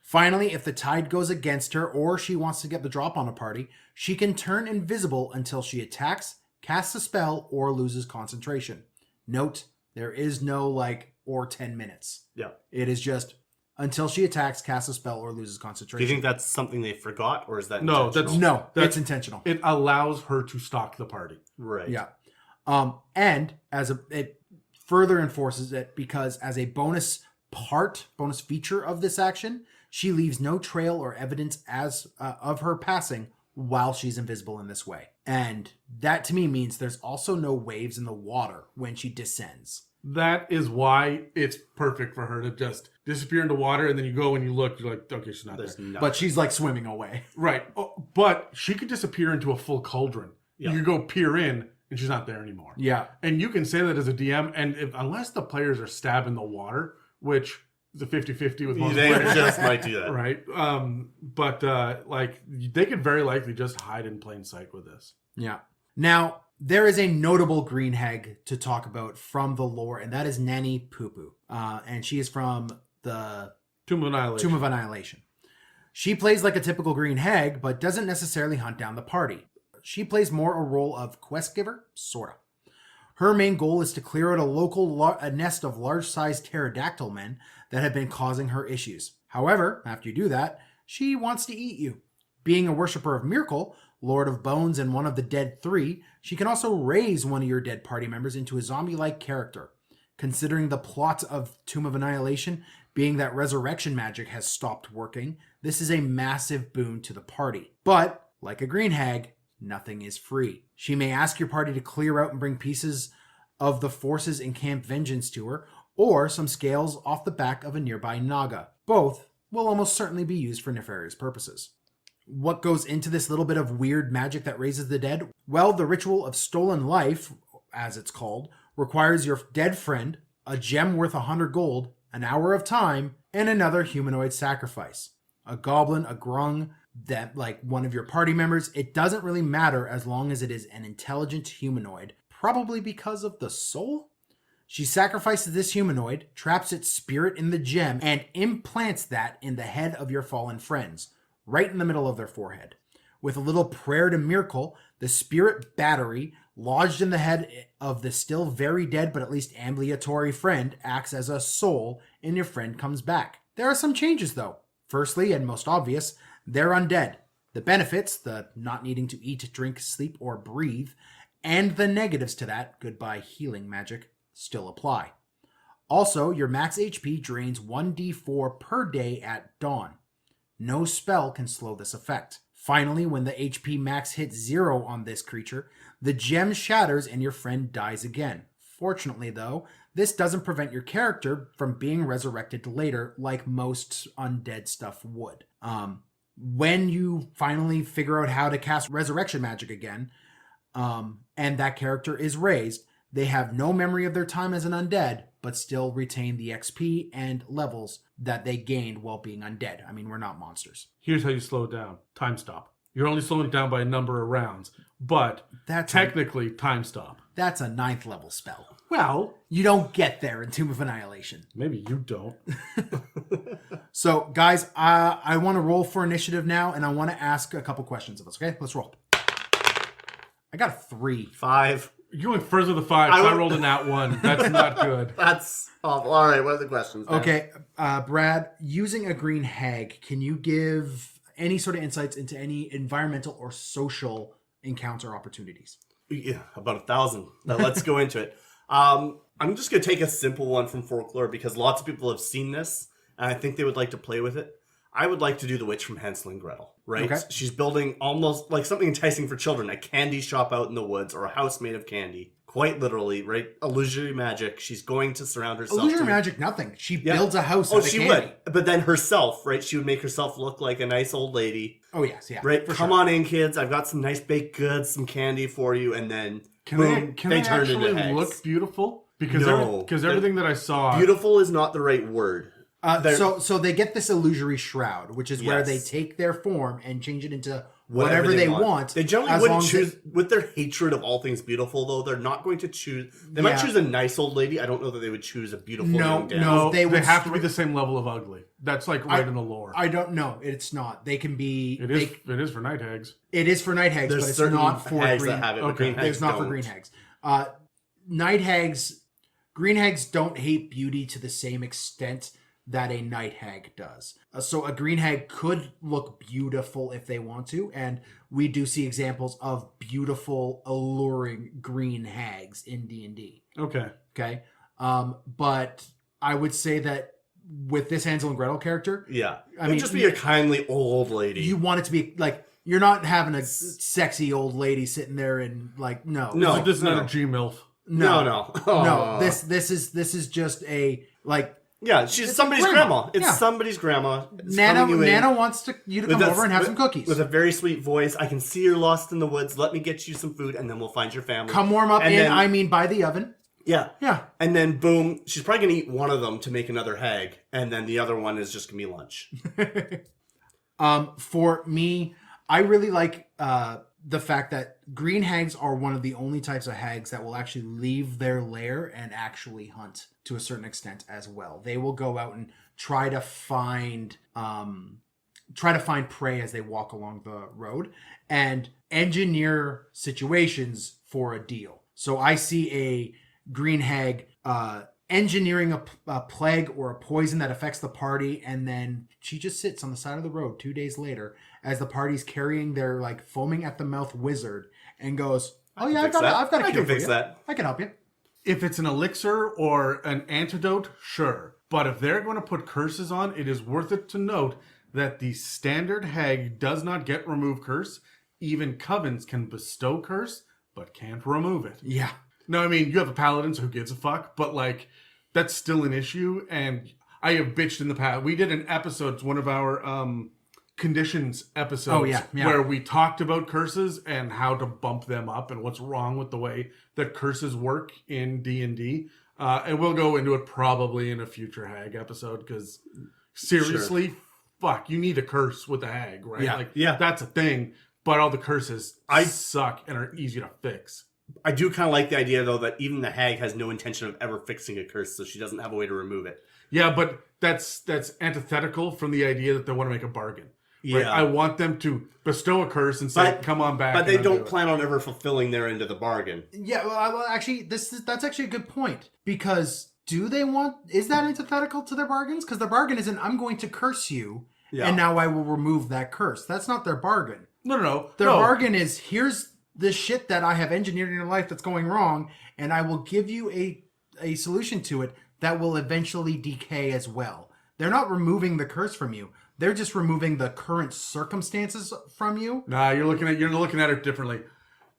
Finally, if the tide goes against her or she wants to get the drop on a party, she can turn invisible until she attacks, casts a spell, or loses concentration. Note, there is no or 10 minutes. Yeah. It is just until she attacks, casts a spell, or loses Do concentration. you think that's something they forgot, or is that No, intentional? It's intentional. It allows her to stalk the party. Right. Yeah. And it further enforces it because as a bonus feature of this action, she leaves no trail or evidence of her passing while she's invisible in this way. And that to me means there's also no waves in the water when she descends. That is why it's perfect for her to just disappear into water, and then you go and you look, you're like, okay, she's not There's there. no. But she's like swimming away. Right. Oh, but she could disappear into a full cauldron. Yeah. You could go peer in, and she's not there anymore. Yeah. And you can say that as a DM, and unless the players are stabbing the water, which a 50-50 with most They players. just might do that. Right. But like they could very likely just hide in plain sight with this. Yeah. Now, there is a notable green hag to talk about from the lore, and that is Nanny Poo Poo. And she is from the Tomb of Annihilation. Tomb of Annihilation. She plays like a typical green hag, but doesn't necessarily hunt down the party. She plays more a role of quest giver, sorta. Her main goal is to clear out a local nest of large-sized pterodactyl men that have been causing her issues. However, after you do that, she wants to eat you. Being a worshipper of Myrkul, Lord of Bones and one of the Dead Three, she can also raise one of your dead party members into a zombie-like character. Considering the plot of Tomb of Annihilation being that resurrection magic has stopped working, this is a massive boon to the party. But, like a green hag, nothing is free. She may ask your party to clear out and bring pieces of the forces in Camp Vengeance to her, or some scales off the back of a nearby Naga. Both will almost certainly be used for nefarious purposes. What goes into this little bit of weird magic that raises the dead? Well, the ritual of stolen life, as it's called, requires your dead friend, a gem worth 100 gold, an hour of time, and another humanoid sacrifice. A goblin, a grung, that like one of your party members, it doesn't really matter as long as it is an intelligent humanoid, probably because of the soul? She sacrifices this humanoid, traps its spirit in the gem, and implants that in the head of your fallen friends, right in the middle of their forehead. With a little prayer to Myrkul, the spirit battery lodged in the head of the still very dead but at least ambulatory friend acts as a soul, and your friend comes back. There are some changes though. Firstly, and most obvious, they're undead. The benefits, the not needing to eat, drink, sleep, or breathe, and the negatives to that, goodbye healing magic, still apply. Also, your max HP drains 1d4 per day at dawn. No spell can slow this effect. Finally, when the HP max hits 0 on this creature, the gem shatters and your friend dies again. Fortunately, though, this doesn't prevent your character from being resurrected later like most undead stuff would. When you finally figure out how to cast resurrection magic again, and that character is raised, they have no memory of their time as an undead, but still retain the XP and levels that they gained while being undead. I mean, we're not monsters. Here's how you slow it down. Time stop. You're only slowing it down by a number of rounds, but That's technically time stop. That's a 9th level spell. Well, You don't get there in Tomb of Annihilation. maybe you don't. So, guys, I want to roll for initiative now, and I want to ask a couple questions of us, okay? Let's roll. I got a 3. 5. You went further than 5, so I rolled a nat 1. That's not good. That's awful. All right, what are the questions? Dan? Okay, Brad, using a green hag, can you give any sort of insights into any environmental or social encounter opportunities? Yeah, about 1,000. Now let's go into it. I'm just going to take a simple one from folklore because lots of people have seen this and I think they would like to play with it. I would like to do the witch from Hansel and Gretel, right? Okay. She's building almost like something enticing for children, a candy shop out in the woods or a house made of candy. Quite literally, right? Illusory magic. She's going to surround herself. Illusory magic, nothing. She builds a house Oh, out of she candy. would. But then herself, right? She would make herself look like a nice old lady. Oh, yes, yeah. Right? for Come sure. on in, kids. I've got some nice baked goods, some candy for you. And then, Can boom, I they turn actually into hags. look beautiful? Because No. everything that I saw... Beautiful is not the right word. So they get this illusory shroud, which is where they Yes. take their form and change it into whatever they want. They generally as wouldn't long as choose, with their hatred of all things beautiful, though, they're not going to choose. They might Yeah. choose a nice old lady. I don't know that they would choose a beautiful young dame. No, They they would have to be the same level of ugly. That's like right in the lore. I don't know. It's not. They can be. It is for night hags. It is for night hags, There's but it's certain not for hags green. that have it, but Okay. green hags It's not for don't. green hags. Night hags, green hags don't hate beauty to the same extent that a night hag does. So a green hag could look beautiful if they want to, and we do see examples of beautiful, alluring green hags in D&D. Okay. Okay, but I would say that with this Hansel and Gretel character, Yeah. I It would mean, just be a kindly old lady. you want it to be like you're not having a sexy old lady sitting there and like no. No. This is not no. a G-MILF. no. No, Oh. this is just a like Yeah, she's It's somebody's a grandma. grandma. It's Yeah. somebody's grandma. It's Nana. coming you in Nana wants you to with come a- over and have with- some cookies. With a very sweet voice. I can see you're lost in the woods. Let me get you some food, and then we'll find your family. Come warm up And in. then- I mean, by the oven. Yeah. Yeah. And then boom, she's probably going to eat one of them to make another hag. And then the other one is just going to be lunch. For me, I really like the fact that green hags are one of the only types of hags that will actually leave their lair and actually hunt to a certain extent as well. They will go out and try to find prey as they walk along the road and engineer situations for a deal. So I see a green hag engineering a plague or a poison that affects the party, and then she just sits on the side of the road 2 days later as the party's carrying their like foaming at the mouth wizard and goes, "Oh yeah, I've got a I cure can for fix you. that. I can help you." If it's an elixir or an antidote, sure. But if they're going to put curses on, it is worth it to note that the standard hag does not get remove curse. Even covens can bestow curse, but can't remove it. Yeah. No, I mean, you have a paladin, so who gives a fuck? But, like, that's still an issue, and I have bitched in the past. We did an episode, it's one of our conditions episodes, where we talked about curses and how to bump them up and what's wrong with the way that curses work in D&D. And we'll go into it probably in a future hag episode, because seriously, fuck, you need a curse with a hag, right? Yeah. Like, Yeah. that's a thing, but all the curses suck and are easy to fix. I do kind of like the idea, though, that even the hag has no intention of ever fixing a curse, so she doesn't have a way to remove it. Yeah, but that's antithetical from the idea that they want to make a bargain. Right? Yeah. I want them to bestow a curse and say, "Come on back." But they and undo don't it. plan on ever fulfilling their end of the bargain. Yeah, well, actually, that's actually a good point, because is that antithetical to their bargains? Because their bargain isn't, I'm going to curse you, and now I will remove that curse. That's not their bargain. No. Their bargain is, here's the shit that I have engineered in your life that's going wrong, and I will give you a solution to it that will eventually decay as well. They're not removing the curse from you. They're just removing the current circumstances from you. Nah, you're looking at it differently.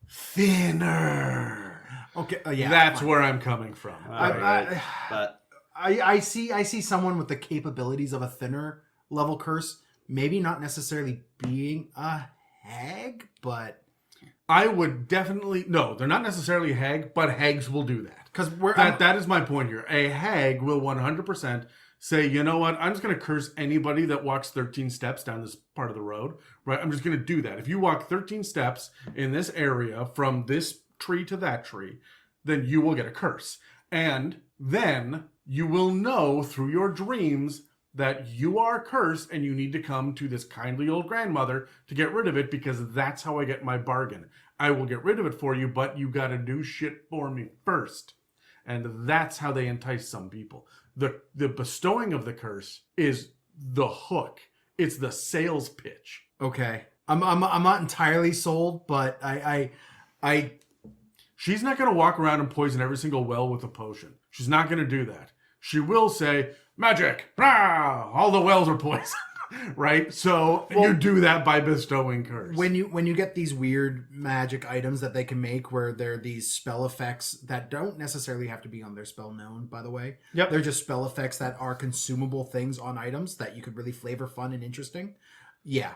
Thinner. Okay, yeah. That's fine. where I'm coming from. But I see someone with the capabilities of a thinner level curse, maybe not necessarily being a hag, but I would definitely they're not necessarily a hag, but hags will do that. because That is my point here. A hag will 100% say, you know what, I'm just going to curse anybody that walks 13 steps down this part of the road, right? I'm just going to do that. If you walk 13 steps in this area from this tree to that tree, then you will get a curse. And then you will know through your dreams that you are cursed and you need to come to this kindly old grandmother to get rid of it, because that's how I get my bargain. I will get rid of it for you, but you got to do shit for me first. And that's how they entice some people. The bestowing of the curse is the hook. It's the sales pitch. okay. I'm not entirely sold, but I She's not going to walk around and poison every single well with a potion. She's not going to do that. She will say, magic, rah, all the wells are poisoned, right? So you do that by bestowing curse. when you get these weird magic items that they can make, where they're these spell effects that don't necessarily have to be on their spell known, by the way. Yep. They're just spell effects that are consumable things on items that you could really flavor fun and interesting. Yeah,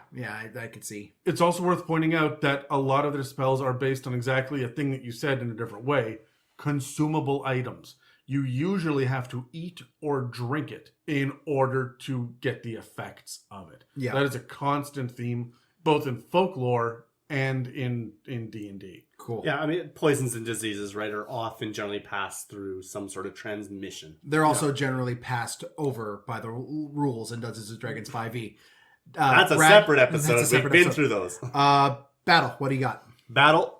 I could see. It's also worth pointing out that a lot of their spells are based on exactly a thing that you said in a different way. Consumable items. You usually have to eat or drink it in order to get the effects of it. Yeah. That is a constant theme, both in folklore and in D&D. Cool. yeah, I mean, poisons and diseases, right, are often generally passed through some sort of transmission. They're also generally passed over by the rules in Dungeons and Dragons 5e. That's a Brad- separate that's episode. a separate We've been episode. through those. Battle, what do you got? Battle.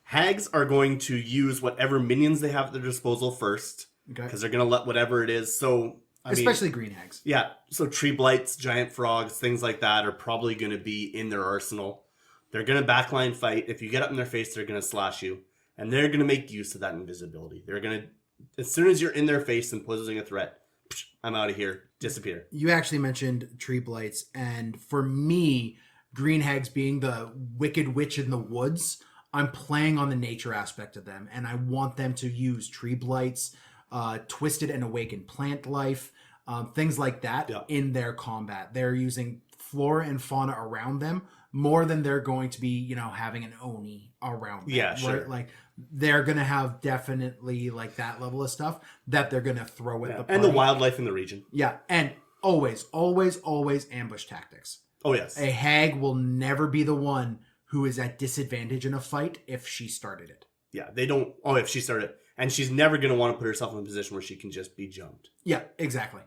Hags are going to use whatever minions they have at their disposal first, Okay. because they're going to let whatever it is. So, Especially green hags. Yeah, so tree blights, giant frogs, things like that are probably going to be in their arsenal. They're going to backline fight. If you get up in their face, they're going to slash you. And they're going to make use of that invisibility. They're going to, as soon as you're in their face and posing a threat, I'm out of here, disappear. You actually mentioned tree blights, and for me, green hags being the wicked witch in the woods, I'm playing on the nature aspect of them, and I want them to use tree blights, twisted and awakened plant life, things like that in their combat. They're using flora and fauna around them more than they're going to be, you know, having an Oni around them, Yeah, sure. right? Like they're going to have definitely like that level of stuff that they're going to throw at the party. And the wildlife in the region. Yeah, and always ambush tactics. Oh, yes. A hag will never be the one who is at disadvantage in a fight if she started it. Yeah, they don't... Oh, if she started... And she's never going to want to put herself in a position where she can just be jumped. Yeah, exactly.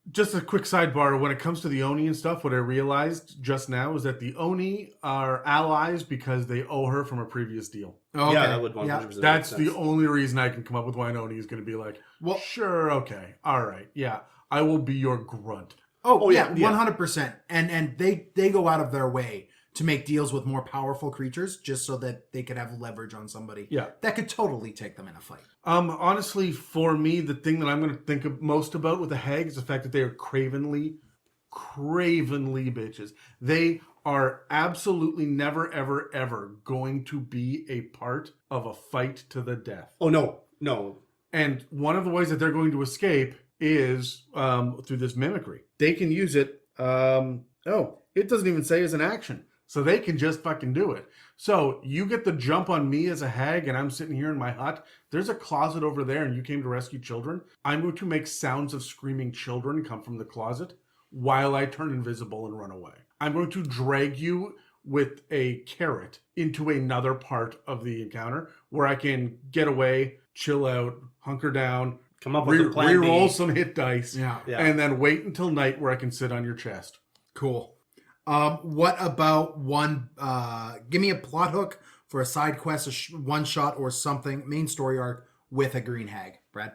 Just a quick sidebar. When it comes to the Oni and stuff, what I realized just now is that the Oni are allies because they owe her from a previous deal. Okay. Yeah, that would 100% make That's sense. the only reason I can come up with why an Oni is going to be like, well, sure, okay, all right, yeah, I will be your grunt. Oh yeah, yeah. 100%. And they go out of their way to make deals with more powerful creatures just so that they could have leverage on somebody. Yeah. That could totally take them in a fight. Honestly, for me, the thing that I'm going to think of most about with the hag is the fact that they are cravenly bitches. They are absolutely never, ever, ever going to be a part of a fight to the death. Oh, no. And one of the ways that they're going to escape is through this mimicry. They can use it. It doesn't even say as an action. So they can just fucking do it. So you get the jump on me as a hag and I'm sitting here in my hut. There's a closet over there and you came to rescue children. I'm going to make sounds of screaming children come from the closet while I turn invisible and run away. I'm going to drag you with a carrot into another part of the encounter where I can get away, chill out, hunker down, Come up with a plan B. re-roll some hit dice, Yeah. and then wait until night where I can sit on your chest. Cool. What about one? Give me a plot hook for a side quest, a one shot or something, main story arc with a green hag. Brad?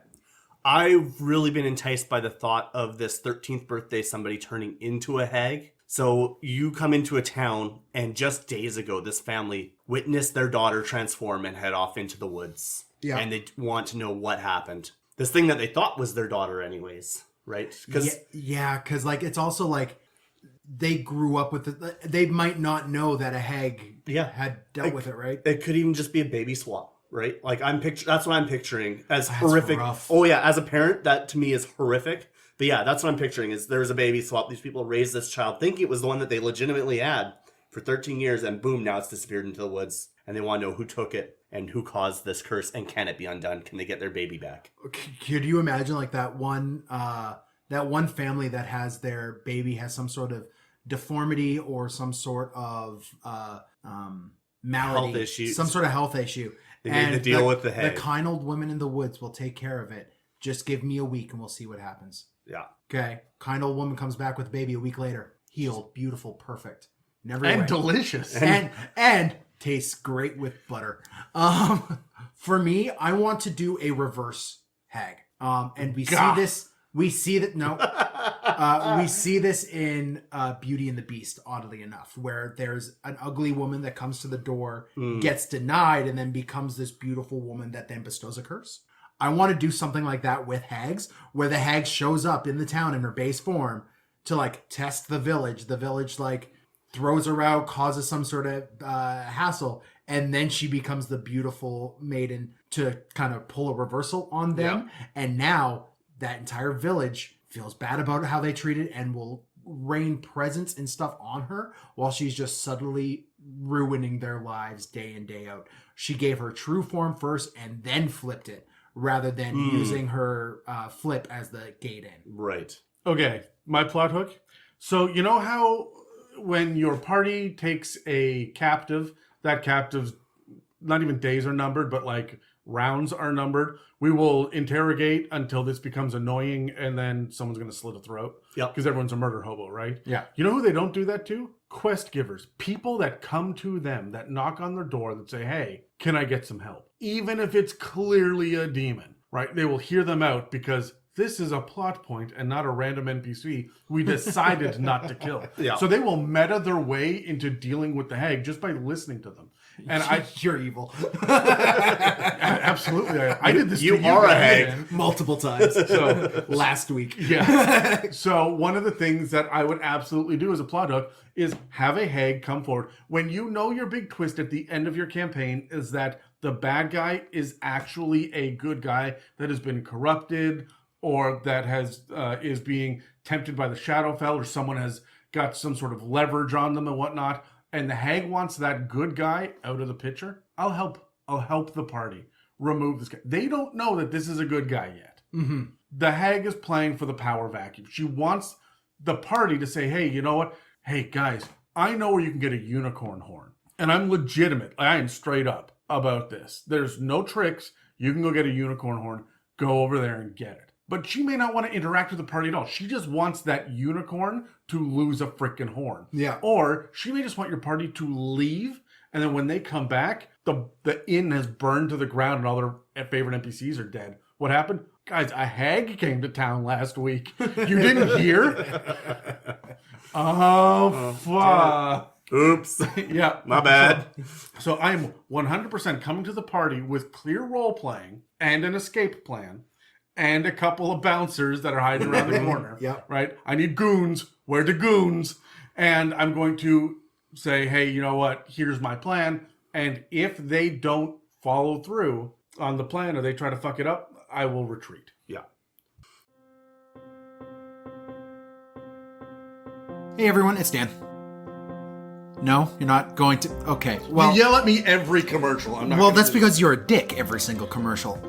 I've really been enticed by the thought of this 13th birthday somebody turning into a hag. So you come into a town, and just days ago, this family witnessed their daughter transform and head off into the woods. Yeah. And they want to know what happened. This thing that they thought was their daughter anyways, right? Because because like it's also like they grew up with it. They might not know that a hag had dealt with it, right? it could even just be a baby swap, right? Like that's what I'm picturing as horrific. rough. Oh yeah, as a parent, that to me is horrific. But yeah, that's what I'm picturing is there's a baby swap. These people raised this child thinking it was the one that they legitimately had for 13 years, and boom, now it's disappeared into the woods. And they want to know who took it and who caused this curse, and can it be undone? Can they get their baby back? Could you imagine like that one family that has their baby has some sort of deformity or some sort of malady, Health issue. some sort of health issue. They made the deal with the hag. The kind old woman in the woods will take care of it. Just give me a week and we'll see what happens. Yeah. Okay. Kind old woman comes back with baby a week later. Healed, beautiful, perfect. Never And delicious. and tastes great with butter. For me, I want to do a reverse hag. And we Gah. see this. We see that we see this in Beauty and the Beast, oddly enough, where there's an ugly woman that comes to the door, gets denied, and then becomes this beautiful woman that then bestows a curse. I want to do something like that with hags, where the hag shows up in the town in her base form to like test the village. The village like throws her out, causes some sort of hassle, and then she becomes the beautiful maiden to kind of pull a reversal on them. Yeah. And now that entire village feels bad about how they treat it and will rain presents and stuff on her while she's just subtly ruining their lives day in, day out. She gave her true form first and then flipped it rather than using her flip as the gate in. Right. Okay, my plot hook. So you know how when your party takes a captive, that captive's not even days are numbered, but like rounds are numbered. We will interrogate until this becomes annoying, and then someone's going to slit a throat. Yeah. Because everyone's a murder hobo, right? Yeah. You know who they don't do that to? Quest givers. People that come to them, that knock on their door, that say, hey, can I get some help? Even if it's clearly a demon, right? They will hear them out because this is a plot point and not a random NPC we decided not to kill. Yeah. So they will meta their way into dealing with the hag just by listening to them. And You're evil. Absolutely. I did this You to you are a guys. hag. Multiple times. So Last week. yeah. So one of the things that I would absolutely do as a plot hook is have a hag come forward. When you know your big twist at the end of your campaign is that the bad guy is actually a good guy that has been corrupted or that has is being tempted by the Shadowfell or someone has got some sort of leverage on them and whatnot. and the hag wants that good guy out of the picture, I'll help the party remove this guy. They don't know that this is a good guy yet. Mm-hmm. The hag is playing for the power vacuum. She wants the party to say, hey, you know what? Hey, guys, I know where you can get a unicorn horn. And I'm legitimate. I am straight up about this. There's no tricks. You can go get a unicorn horn. Go over there and get it. But she may not want to interact with the party at all. She just wants that unicorn to lose a freaking horn. Yeah. Or she may just want your party to leave, and then when they come back, the inn has burned to the ground and all their favorite NPCs are dead. What happened? Guys, a hag came to town last week. You didn't hear? Oh, fuck. Oops. Yeah. My bad. So I'm 100% coming to the party with clear role playing and an escape plan and a couple of bouncers that are hiding around the corner. Yeah. Right? I need goons. Where the goons? And I'm going to say, hey, you know what? Here's my plan. And if they don't follow through on the plan or they try to fuck it up, I will retreat. Yeah. Hey everyone, it's Dan. No, you're not going to. Okay, well, You yell at me every commercial. I'm not well, gonna that's do because you're a dick every single commercial.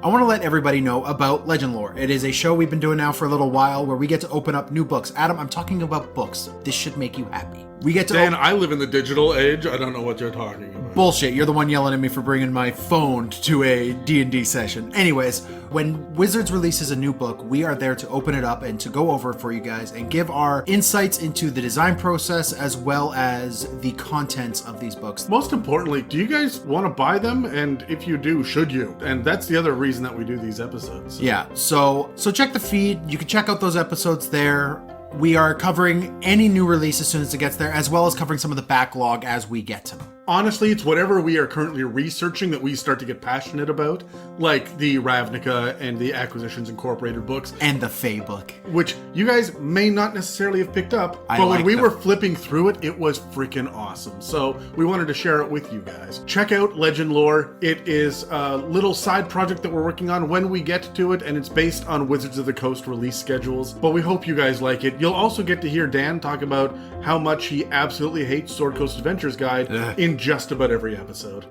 I want to let everybody know about Legend Lore. It is a show we've been doing now for a little while where we get to open up new books. Adam, I'm talking about books. This should make you happy. We get to Dan, I live in the digital age. I don't know what you're talking about. Bullshit, you're the one yelling at me for bringing my phone to a D&D session. Anyways, when Wizards releases a new book, we are there to open it up and to go over it for you guys and give our insights into the design process as well as the contents of these books. Most importantly, do you guys want to buy them? And if you do, should you? And that's the other reason that we do these episodes. Yeah, so check the feed. You can check out those episodes there. We are covering any new release as soon as it gets there, as well as covering some of the backlog as we get to them. Honestly, it's whatever we are currently researching that we start to get passionate about, like the Ravnica and the Acquisitions Incorporated books, And the Fae book. which you guys may not necessarily have picked up, I but when like we them. were flipping through it, it was freaking awesome. So we wanted to share it with you guys. Check out Legend Lore. It is a little side project that we're working on when we get to it, and it's based on Wizards of the Coast release schedules, but we hope you guys like it. You'll also get to hear Dan talk about how much he absolutely hates Sword Coast Adventures Guide in just about every episode.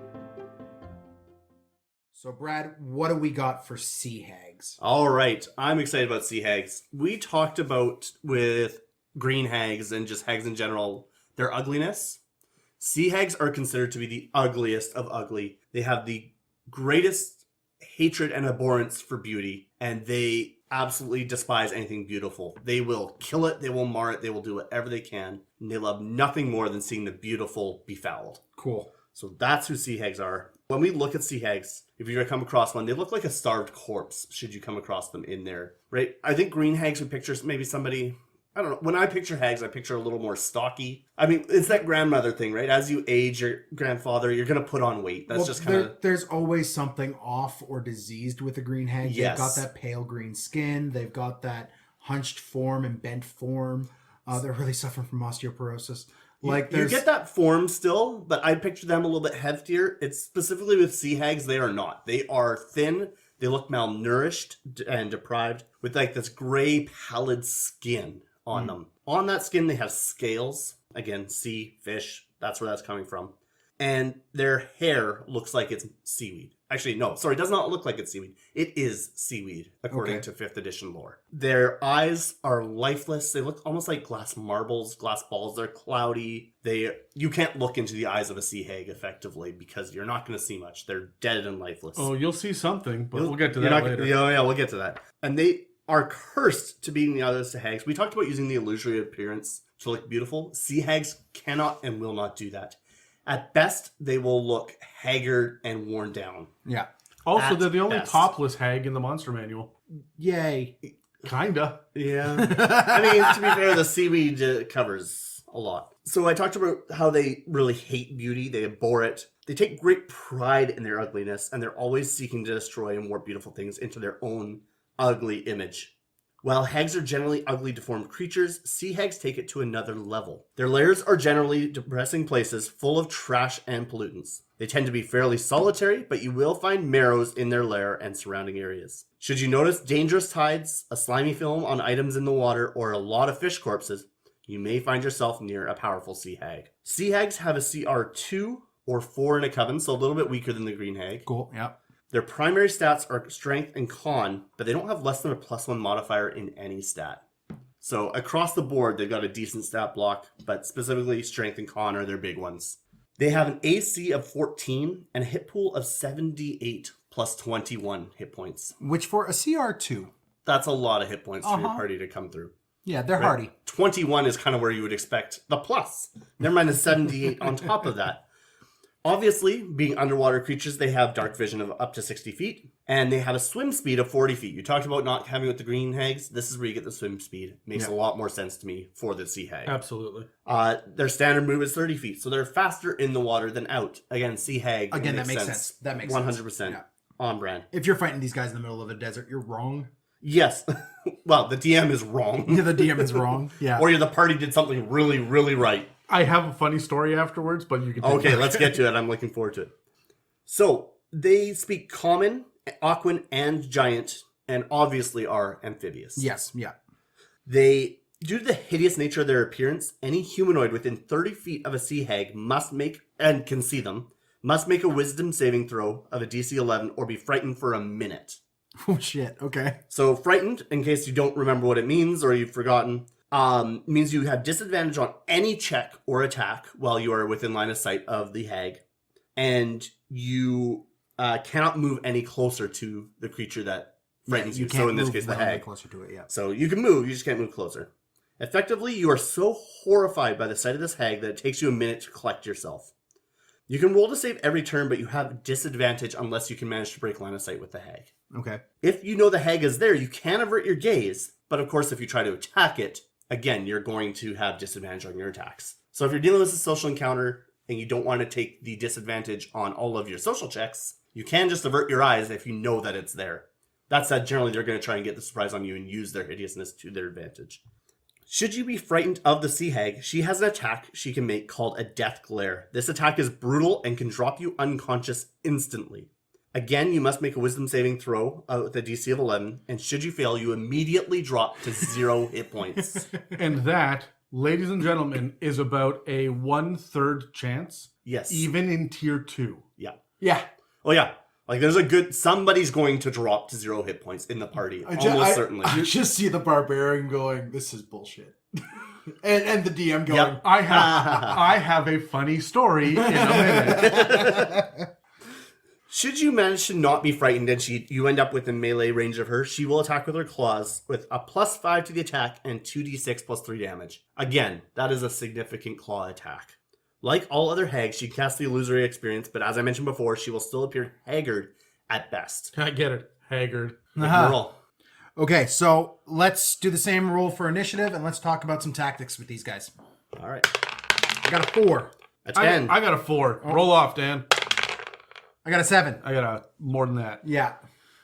So Brad, what do we got for Sea Hags? All right. I'm excited about Sea Hags. We talked about with Green Hags and just hags in general, their ugliness. Sea Hags are considered to be the ugliest of ugly. They have the greatest hatred and abhorrence for beauty, and they absolutely despise anything beautiful. They will kill it, they will mar it, they will do whatever they can, and they love nothing more than seeing the beautiful befouled. Cool. So that's who Sea Hags are. When we look at Sea Hags, if you're going to come across one, they look like a starved corpse should you come across them in there, right? I think Green Hags would picture maybe somebody, I don't know. When I picture hags, I picture a little more stocky. I mean, it's that grandmother thing, right? As you age your grandfather, you're going to put on weight. That's just kind of... There's always something off or diseased with a green hag. Yes. They've got that pale green skin. They've got that hunched form and bent form. They're really suffering from osteoporosis. Like You get that form still, but I picture them a little bit heftier. It's specifically with sea hags, they are not. They are thin. They look malnourished and deprived with like this gray pallid skin on them. On that skin, they have scales. Again, sea, fish, that's where that's coming from. And their hair looks like it's seaweed. Actually, no, sorry, it does not look like it's seaweed. It is seaweed, according to 5th edition lore. Their eyes are lifeless. They look almost like glass marbles, glass balls. They're cloudy. You can't look into the eyes of a sea hag effectively because you're not going to see much. They're dead and lifeless. Oh, you'll see something, but we'll get to that later. Yeah, we'll get to that. And they are cursed to being the others to hags. We talked about using the illusory appearance to look beautiful. Sea hags cannot and will not do that. At best, they will look haggard and worn down. Yeah. Also, At they're the only best. topless hag in the monster manual. Yay. Kinda. Yeah. I mean, to be fair, the seaweed covers a lot. So I talked about how they really hate beauty. They abhor it. They take great pride in their ugliness, and they're always seeking to destroy and warp beautiful things into their own ugly image. While hags are generally ugly, deformed creatures, sea hags take it to another level. Their lairs are generally depressing places full of trash and pollutants. They tend to be fairly solitary, but you will find marrows in their lair and surrounding areas. Should you notice dangerous tides, a slimy film on items in the water, or a lot of fish corpses, you may find yourself near a powerful Sea Hag. Sea Hags have a CR2 or 4 in a coven, so a little bit weaker than the Green Hag. Cool. Yeah. Their primary stats are strength and con, but they don't have less than a +1 modifier in any stat. So across the board, they've got a decent stat block, but specifically strength and con are their big ones. They have an AC of 14 and a hit pool of 78 plus 21 hit points. Which for a CR2. That's a lot of hit points for your party to come through. Yeah, they're hardy. 21 is kind of where you would expect the plus. Never mind the 78 on top of that. Obviously, being underwater creatures, they have dark vision of up to 60 feet, and they have a swim speed of 40 feet. You talked about not having with the Green Hags. This is where you get the swim speed. Makes a lot more sense to me for the Sea Hag. Absolutely. Their standard move is 30 feet, so they're faster in the water than out. Again, Sea Hag. Again, that makes sense. That makes 100% sense. Yeah. on brand. If you're fighting these guys in the middle of the desert, you're wrong. Yes. Well, the DM is wrong. Yeah, the DM is wrong. Yeah. Or the party did something really, really right. I have a funny story afterwards, but you can take Okay, that. let's get to it. I'm looking forward to it. So, they speak common, Aquan, and giant, and obviously are amphibious. Yes. Yeah. They, due to the hideous nature of their appearance, any humanoid within 30 feet of a Sea Hag must make, and can see them, must make a wisdom saving throw of a DC 11 or be frightened for a minute. Oh, shit. Okay. So, frightened, in case you don't remember what it means or you've forgotten, means you have disadvantage on any check or attack while you are within line of sight of the hag, and you cannot move any closer to the creature that frightens you. So in this case, the hag. Closer to it, yeah. So you can move, you just can't move closer. Effectively, you are so horrified by the sight of this hag that it takes you a minute to collect yourself. You can roll to save every turn, but you have disadvantage unless you can manage to break line of sight with the hag. Okay. If you know the hag is there, you can avert your gaze, but of course, if you try to attack it, again, you're going to have disadvantage on your attacks. So if you're dealing with a social encounter and you don't want to take the disadvantage on all of your social checks, you can just avert your eyes if you know that it's there. That said, generally they're going to try and get the surprise on you and use their hideousness to their advantage. Should you be frightened of the Sea Hag, she has an attack she can make called a Death Glare. This attack is brutal and can drop you unconscious instantly. Again, you must make a wisdom saving throw with a DC of 11, and should you fail, you immediately drop to 0 hit points. And that, ladies and gentlemen, is about a 1/3 chance. Yes. Even in tier 2. Yeah. Yeah. Oh, yeah. Like, there's a good... Somebody's going to drop to 0 hit points in the party. Almost certainly. I just see the barbarian going, this is bullshit. and the DM going, Yep. I have a funny story in a minute. Should you manage to not be frightened and you end up within melee range of her, she will attack with her claws with a +5 to the attack and 2d6 plus 3 damage. Again, that is a significant claw attack. Like all other hags, she casts the illusory experience, but as I mentioned before, she will still appear haggard at best. I get it. Haggard. Roll. Okay, so let's do the same rule for initiative, and let's talk about some tactics with these guys. All right. I got a 4. A 10. I got a 4. Roll off, Dan. I got a 7. I got a more than that. Yeah.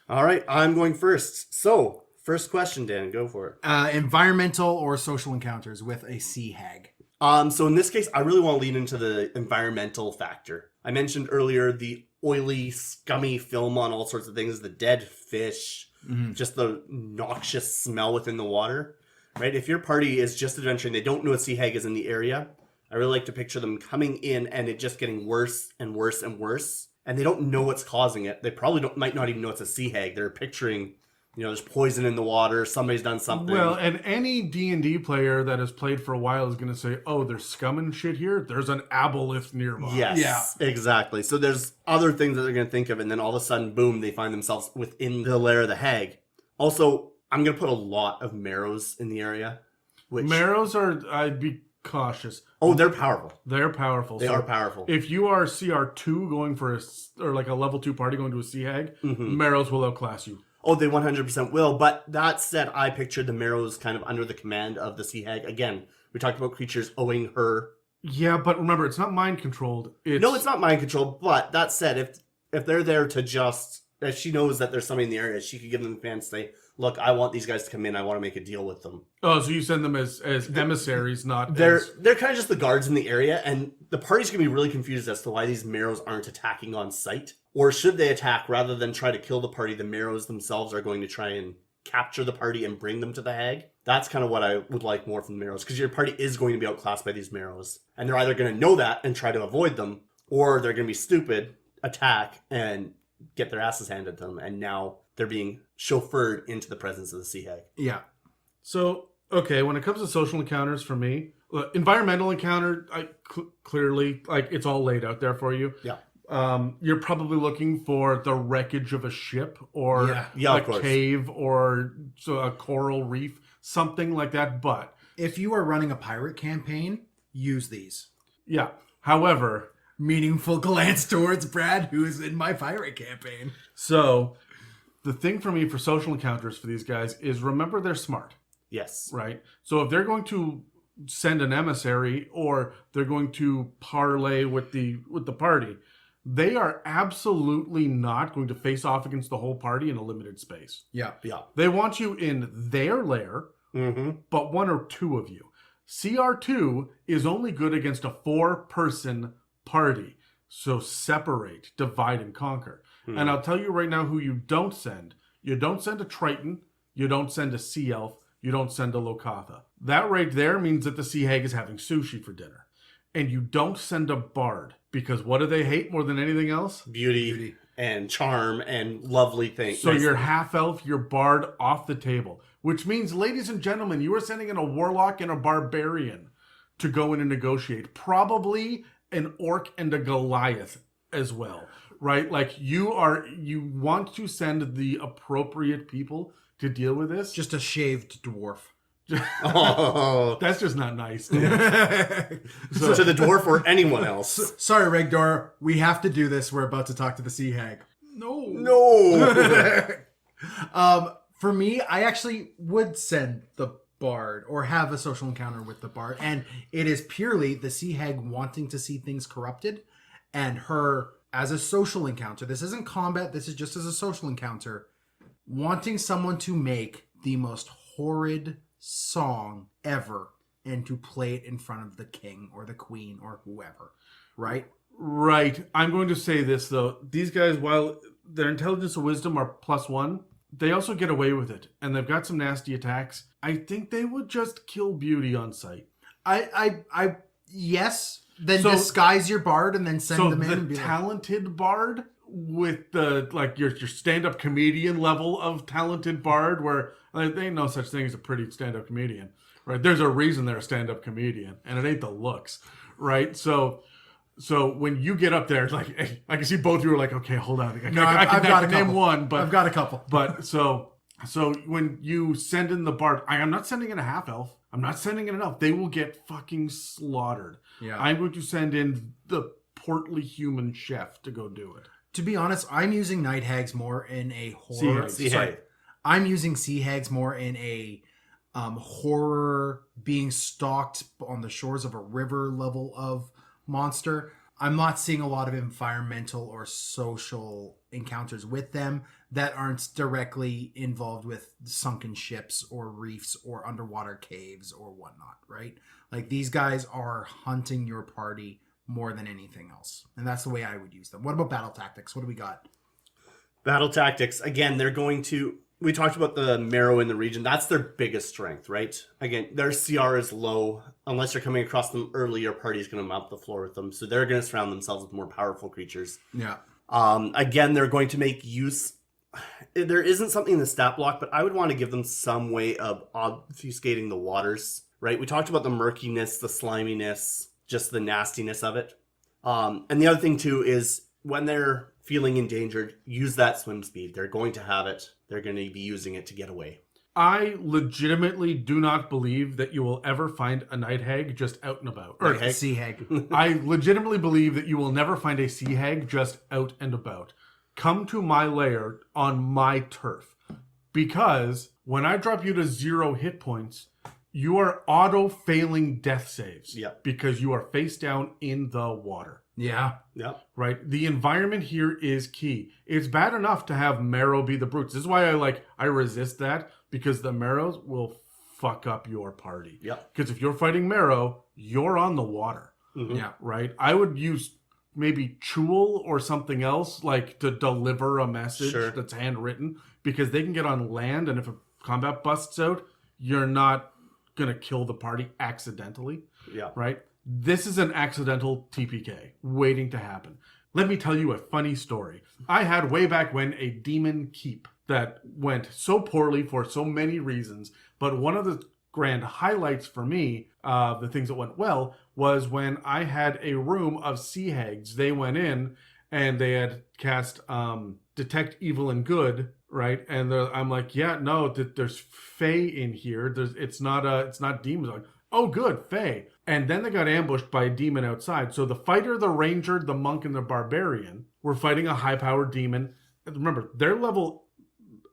All right, I'm going first. So, first question, Dan, go for it. Environmental or social encounters with a Sea Hag. So in this case, I really want to lean into the environmental factor. I mentioned earlier the oily, scummy film on all sorts of things, the dead fish, just the noxious smell within the water, right? If your party is just adventuring, they don't know a Sea Hag is in the area, I really like to picture them coming in and it just getting worse and worse and worse. And they don't know what's causing it. They probably might not even know it's a Sea Hag. They're picturing, there's poison in the water. Somebody's done something. Well, and any D&D player that has played for a while is going to say, oh, there's scum and shit here. There's an aboleth nearby. Yes, exactly. So there's other things that they're going to think of. And then all of a sudden, boom, they find themselves within the lair of the hag. Also, I'm going to put a lot of marrows in the area. Marrows I'd be cautious. Oh, they're powerful. They're powerful. They are powerful. If you are CR2 going for like a level 2 party going to a Sea Hag, Marrows will outclass you. Oh, they 100% will. But that said, I pictured the Marrows kind of under the command of the Sea Hag. Again, we talked about creatures owing her. Yeah, but remember, it's not mind controlled. No, it's not mind controlled. But that said, if they're there to just... If she knows that there's somebody in the area, she could give them the command to say, look, I want these guys to come in. I want to make a deal with them. Oh, so you send them as emissaries, not They're as... kind of just the guards in the area, and the party's going to be really confused as to why these Marrows aren't attacking on sight. Or should they attack rather than try to kill the party? The Marrows themselves are going to try and capture the party and bring them to the hag. That's kind of what I would like more from the Marrows, because your party is going to be outclassed by these Marrows. And they're either going to know that and try to avoid them, or they're going to be stupid, attack, and get their asses handed to them. And now they're being chauffeured into the presence of the sea hag. Yeah. So, okay, when it comes to social encounters for me, environmental encounter, clearly, like, it's all laid out there for you. Yeah. You're probably looking for the wreckage of a ship or Yeah, a of course. cave or a coral reef, something like that. But If you are running a pirate campaign, use these. yeah, however, Meaningful glance towards Brad, who is in my pirate campaign. so the thing for me for social encounters for these guys is remember they're smart, Yes. right? So if they're going to send an emissary or they're going to parlay with the party, they are absolutely not going to face off against the whole party in a limited space. Yeah. Yeah. They want you in their lair, Mm-hmm. but one or two of you. CR2 is only good against a 4-person party. So separate, divide, and conquer. And I'll tell you right now who you don't send. You don't send a Triton. You don't send a Sea Elf. You don't send a Lokatha. That right there means that the Sea Hag is having sushi for dinner. And you don't send a Bard. Because what do they hate more than anything else? Beauty and charm and lovely things. So your half-elf, your Bard off the table. Which means, ladies and gentlemen, you are sending in a Warlock and a Barbarian to go in and negotiate. Probably an Orc and a Goliath as well. Right? Like, you want to send the appropriate people to deal with this. Just a shaved dwarf. Oh. That's just not nice. To the dwarf or anyone else. Sorry, Regdor. We have to do this. We're about to talk to the Sea Hag. No. For me, I actually would send the Bard or have a social encounter with the Bard. And it is purely the Sea Hag wanting to see things corrupted and her as a social encounter. This isn't combat. This is just as a social encounter. Wanting someone to make the most horrid song ever and to play it in front of the king or the queen or whoever. Right? Right. I'm going to say this, though. These guys, while their intelligence and wisdom are +1, they also get away with it. And they've got some nasty attacks. I think they would just kill Beauty on sight. Yes. Then So- disguise your Bard and then send So them in. and the be like, talented Bard with the, like, your stand-up comedian level of talented Bard, where like, there ain't no such thing as a pretty stand-up comedian, right? There's a reason they're a stand-up comedian, and it ain't the looks, right? So when you get up there, like, I can see both of you are like, okay, hold on. I can name couple. one, but I've got a couple. But so when you send in the Bard, I am not sending in a half elf. I'm not sending in an elf. They will get fucking slaughtered. Yeah. I'm going to send in the portly human chef to go do it. To be honest, I'm using night hags more in a Sea horror. hags. Sea Sorry. hag. I'm using sea hags more in a horror being stalked on the shores of a river level of monster. I'm not seeing a lot of environmental or social encounters with them that aren't directly involved with sunken ships or reefs or underwater caves or whatnot, right? Like, these guys are hunting your party more than anything else. And that's the way I would use them. What about battle tactics? What do we got? Battle tactics. Again, they're going to... We talked about the Marrow in the region. That's their biggest strength, right? Again, their CR is low. Unless you're coming across them early, your party's going to mop the floor with them. So they're going to surround themselves with more powerful creatures. Yeah. Again, they're going to make use... There isn't something in the stat block, but I would want to give them some way of obfuscating the waters, right? We talked about the murkiness, the sliminess, just the nastiness of it. And the other thing, too, is when they're feeling endangered, use that swim speed. They're going to have it. They're going to be using it to get away. I legitimately do not believe that you will ever find a night hag just out and about. Or, Night hag? Sea hag. I legitimately believe that you will never find a sea hag just out and about. Come to my lair on my turf. Because when I drop you to 0 hit points, you are auto-failing death saves. Yeah. Because you are face down in the water. Yeah. Yep. Right? The environment here is key. It's bad enough to have Marrow be the brutes. This is why I resist that, because the Marrows will fuck up your party. Yep. Because if you're fighting Marrow, you're on the water. Mhm. Yeah. Right? I would use maybe Chul or something else, like, to deliver a message Sure. that's handwritten, because they can get on land, and if a combat busts out, you're not going to kill the party accidentally. Yeah. Right? This is an accidental TPK waiting to happen. Let me tell you a funny story. I had way back when a demon keep that went so poorly for so many reasons, but one of the grand highlights for me, the things that went well, was when I had a room of sea hags. They went in and they had cast Detect Evil and Good, right? And I'm like, yeah, no, there's Fae in here. It's not demons. I'm like, oh, good, Fae. And then they got ambushed by a demon outside. So the fighter, the ranger, the monk, and the barbarian were fighting a high-powered demon. And remember, they're level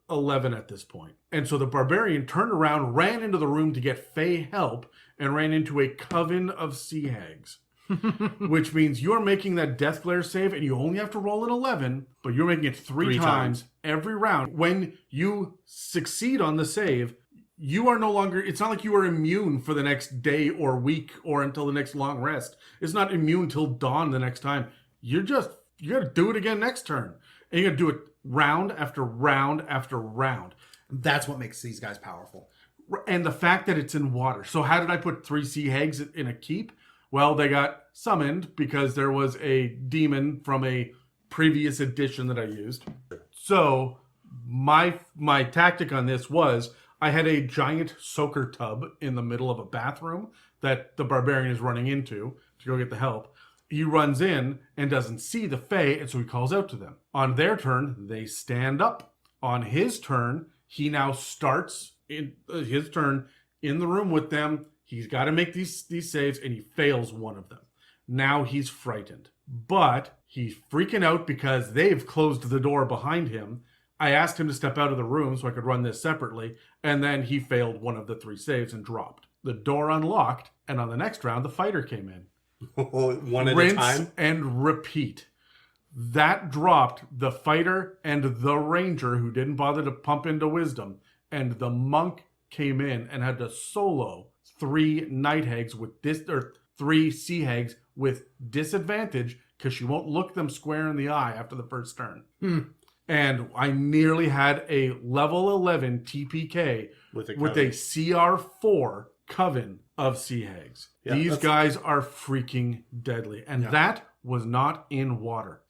11 at this point. And so the barbarian turned around, ran into the room to get Fae help, and ran into a coven of sea hags. Which means you're making that death glare save, and you only have to roll an 11, but you're making it three times every round. When you succeed on the save, you are no longer, it's not like you are immune for the next day or week or until the next long rest. It's not immune till dawn the next time. You got to do it again next turn. And you got to do it round after round after round. That's what makes these guys powerful. And the fact that it's in water. So how did I put 3 sea hags in a keep? Well, they got summoned because there was a demon from a previous edition that I used. So my tactic on this was I had a giant soaker tub in the middle of a bathroom that the barbarian is running into to go get the help. He runs in and doesn't see the Fae, and so he calls out to them. On their turn, they stand up. On his turn, he now starts in his turn in the room with them. He's got to make these saves, and he fails one of them. Now he's frightened. But he's freaking out because they've closed the door behind him. I asked him to step out of the room so I could run this separately, and then he failed one of the 3 saves and dropped. The door unlocked, and on the next round, the fighter came in. One at Rinse a time? and repeat. That dropped the fighter and the ranger, who didn't bother to pump into wisdom, and the monk came in and had to solo 3 night hags with 3 sea hags with disadvantage because she won't look them square in the eye after the first turn. And I nearly had a level 11 TPK with a CR4 coven of sea hags. Yeah, These guys are freaking deadly. And that was not in water.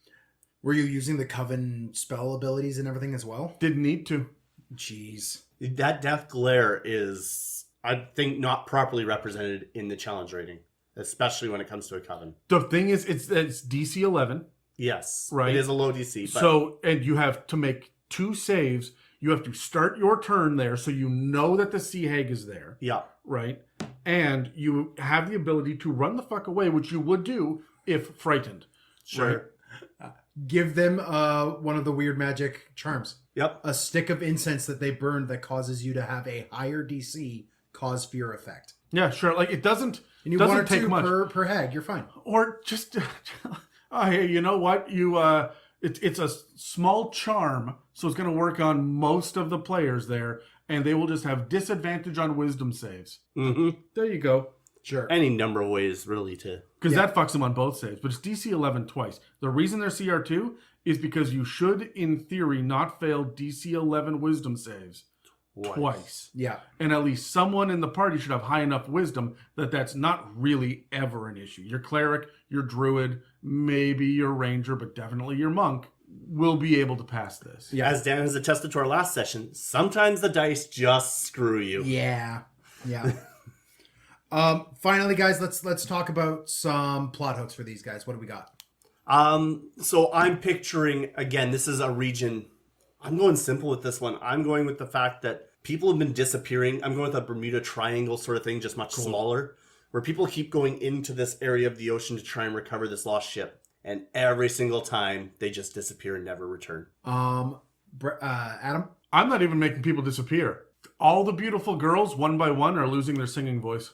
Were you using the coven spell abilities and everything as well? Didn't need to. Jeez. That death glare is, I think, not properly represented in the challenge rating, especially when it comes to a coven. The thing is, it's DC 11. Yes. Right. It is a low DC. But So, and you have to make 2 saves. You have to start your turn there so you know that the sea hag is there. yeah. Right? And you have the ability to run the fuck away, which you would do if frightened. Sure. Right? Give them one of the weird magic charms. Yep. A stick of incense that they burn that causes you to have a higher DC cause fear effect. Yeah, sure. Like, it doesn't, And you doesn't one or take two much. per hag, you're fine. Or just, hey, you know what? It's a small charm, so it's going to work on most of the players there, and they will just have disadvantage on wisdom saves. Mm-hmm. There you go. Sure. Any number of ways, really, to... Because that fucks them on both saves. But it's DC 11 twice. The reason they're CR2 is because you should, in theory, not fail DC 11 wisdom saves twice. Yeah. And at least someone in the party should have high enough wisdom that that's not really ever an issue. Your cleric, your druid, maybe your ranger, but definitely your monk will be able to pass this. Yeah. As Dan has attested to our last session, sometimes the dice just screw you. Yeah. Yeah. Finally, guys, let's talk about some plot hooks for these guys. What do we got? So I'm picturing, again, this is a region. I'm going simple with this one. I'm going with the fact that people have been disappearing. I'm going with a Bermuda Triangle sort of thing, just much smaller, where people keep going into this area of the ocean to try and recover this lost ship. And every single time, they just disappear and never return. Adam? I'm not even making people disappear. All the beautiful girls, one by one, are losing their singing voice.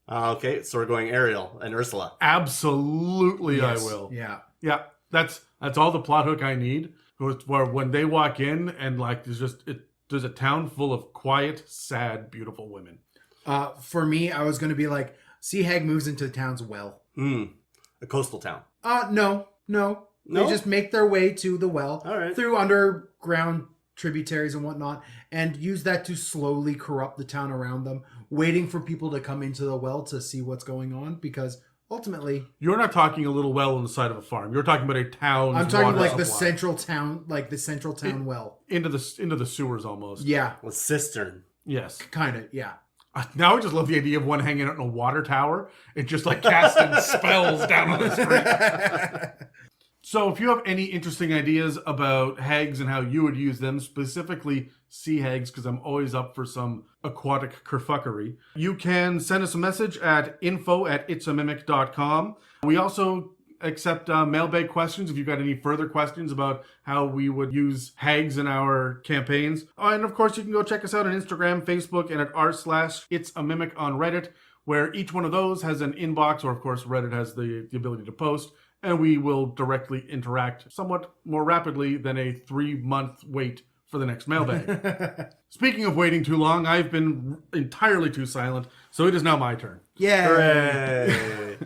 Okay, so we're going Ariel and Ursula. Absolutely, Yes. I will. Yeah. Yeah, that's all the plot hook I need. Where when they walk in and like there's a town full of quiet, sad, beautiful women. For me, I was going to be like, Sea Hag moves into the town's well. A coastal town. No. They just make their way to the well All right. through underground tributaries and whatnot, and use that to slowly corrupt the town around them, waiting for people to come into the well to see what's going on, because ultimately... You're not talking a little well on the side of a farm. You're talking about a town. I'm talking like the central town, well. Into the sewers almost. Yeah. With cistern. Yes. Kind of, yeah. Now I just love the idea of one hanging out in a water tower and just like casting spells down on the street. So if you have any interesting ideas about hags and how you would use them, specifically sea hags, because I'm always up for some aquatic kerfuckery, you can send us a message at info@itsamimic.com. We also accept mailbag questions if you've got any further questions about how we would use hags in our campaigns. And of course, you can go check us out on Instagram, Facebook, and at r/itsamimic on Reddit, where each one of those has an inbox, or of course, Reddit has the ability to post, and we will directly interact somewhat more rapidly than a 3-month wait for the next mailbag. Speaking of waiting too long, I've been entirely too silent, so it is now my turn. Yeah. Hooray.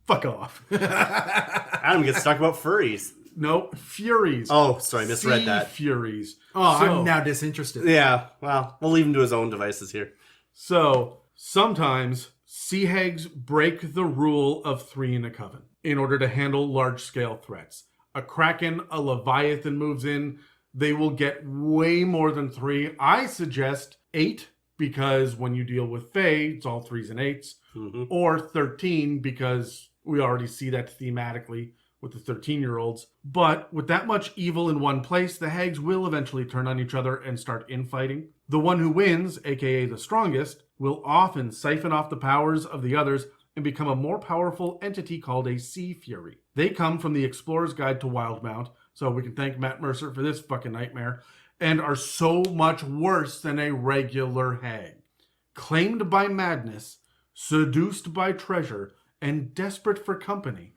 Fuck off. Adam gets to talk about furries. No, Furies. Oh, sorry, misread Sea that. Furies. Oh, So- I'm now disinterested. Yeah, well, we'll leave him to his own devices here. So, sometimes sea hags break the rule of 3 in a coven in order to handle large-scale threats. A kraken, a leviathan moves in, they will get way more than 3. I suggest 8, because when you deal with Fae, it's all 3s and 8s. Mm-hmm. Or 13, because we already see that thematically with the 13-year-olds. But with that much evil in one place, the hags will eventually turn on each other and start infighting. The one who wins, aka the strongest, will often siphon off the powers of the others and become a more powerful entity called a Sea Fury. They come from the Explorer's Guide to Wildmount, so we can thank Matt Mercer for this fucking nightmare, and are so much worse than a regular hag. Claimed by madness, seduced by treasure, and desperate for company,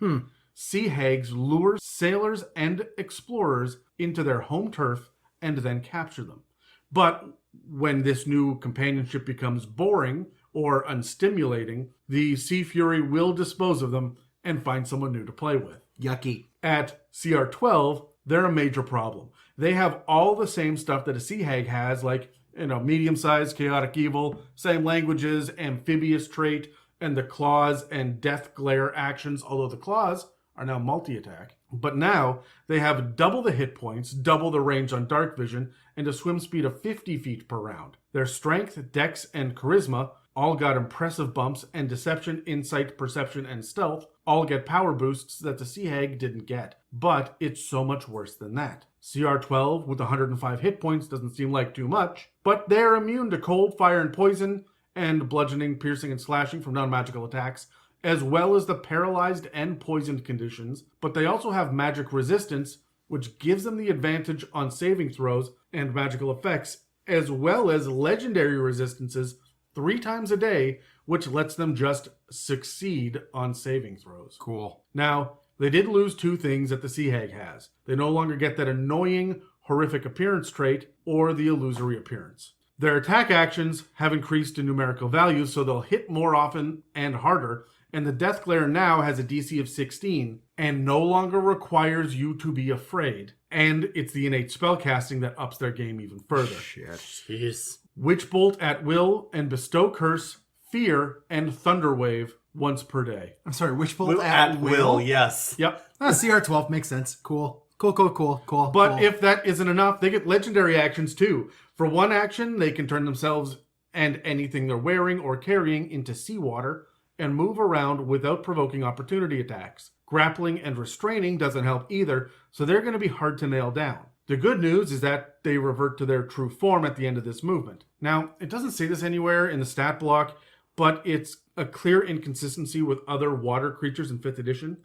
sea hags lure sailors and explorers into their home turf and then capture them. But when this new companionship becomes boring or unstimulating, the Sea Fury will dispose of them and find someone new to play with. Yucky. At CR12, they're a major problem. They have all the same stuff that a sea hag has, like, medium-sized chaotic evil, same languages, amphibious trait, and the claws and death glare actions, although the claws are now multi-attack. But now they have double the hit points, double the range on dark vision, and a swim speed of 50 feet per round. Their strength, dex, and charisma all got impressive bumps, and deception, insight, perception, and stealth all get power boosts that the sea hag didn't get. But it's so much worse than that. CR12 with 105 hit points doesn't seem like too much, but they're immune to cold, fire, and poison, and bludgeoning, piercing, and slashing from non-magical attacks, as well as the paralyzed and poisoned conditions. But they also have magic resistance, which gives them the advantage on saving throws and magical effects, as well as legendary resistances 3 times a day, which lets them just succeed on saving throws. Cool. Now, they did lose 2 things that the Sea Hag has. They no longer get that annoying, horrific appearance trait or the illusory appearance. Their attack actions have increased in numerical value, so they'll hit more often and harder, and the Death Glare now has a DC of 16 and no longer requires you to be afraid. And it's the innate spellcasting that ups their game even further. Shit. Jeez. Witch Bolt at will and bestow curse, fear, and thunderwave once per day. I'm sorry, Wishbolt Will at will, yes. Yep. CR12 makes sense. Cool. Cool. But cool. if that isn't enough, they get legendary actions too. For one action, they can turn themselves and anything they're wearing or carrying into seawater and move around without provoking opportunity attacks. Grappling and restraining doesn't help either, so they're going to be hard to nail down. The good news is that they revert to their true form at the end of this movement. Now, it doesn't say this anywhere in the stat block, but it's a clear inconsistency with other water creatures in 5th edition.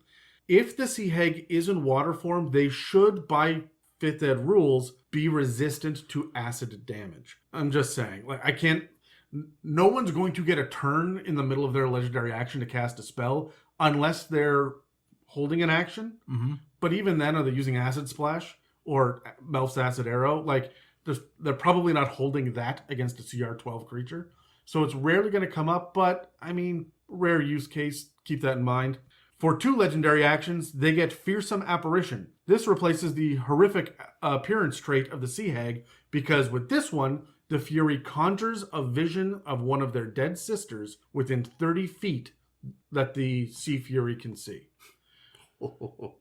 If the Sea Hag is in water form, they should, by 5th ed rules, be resistant to acid damage. I'm just saying. No one's going to get a turn in the middle of their legendary action to cast a spell unless they're holding an action. Mm-hmm. But even then, are they using Acid Splash or Melf's Acid Arrow? They're probably not holding that against a CR12 creature. So it's rarely going to come up, but, rare use case. Keep that in mind. For 2 legendary actions, they get Fearsome Apparition. This replaces the horrific appearance trait of the Sea Hag, because with this one, the Fury conjures a vision of one of their dead sisters within 30 feet that the Sea Fury can see.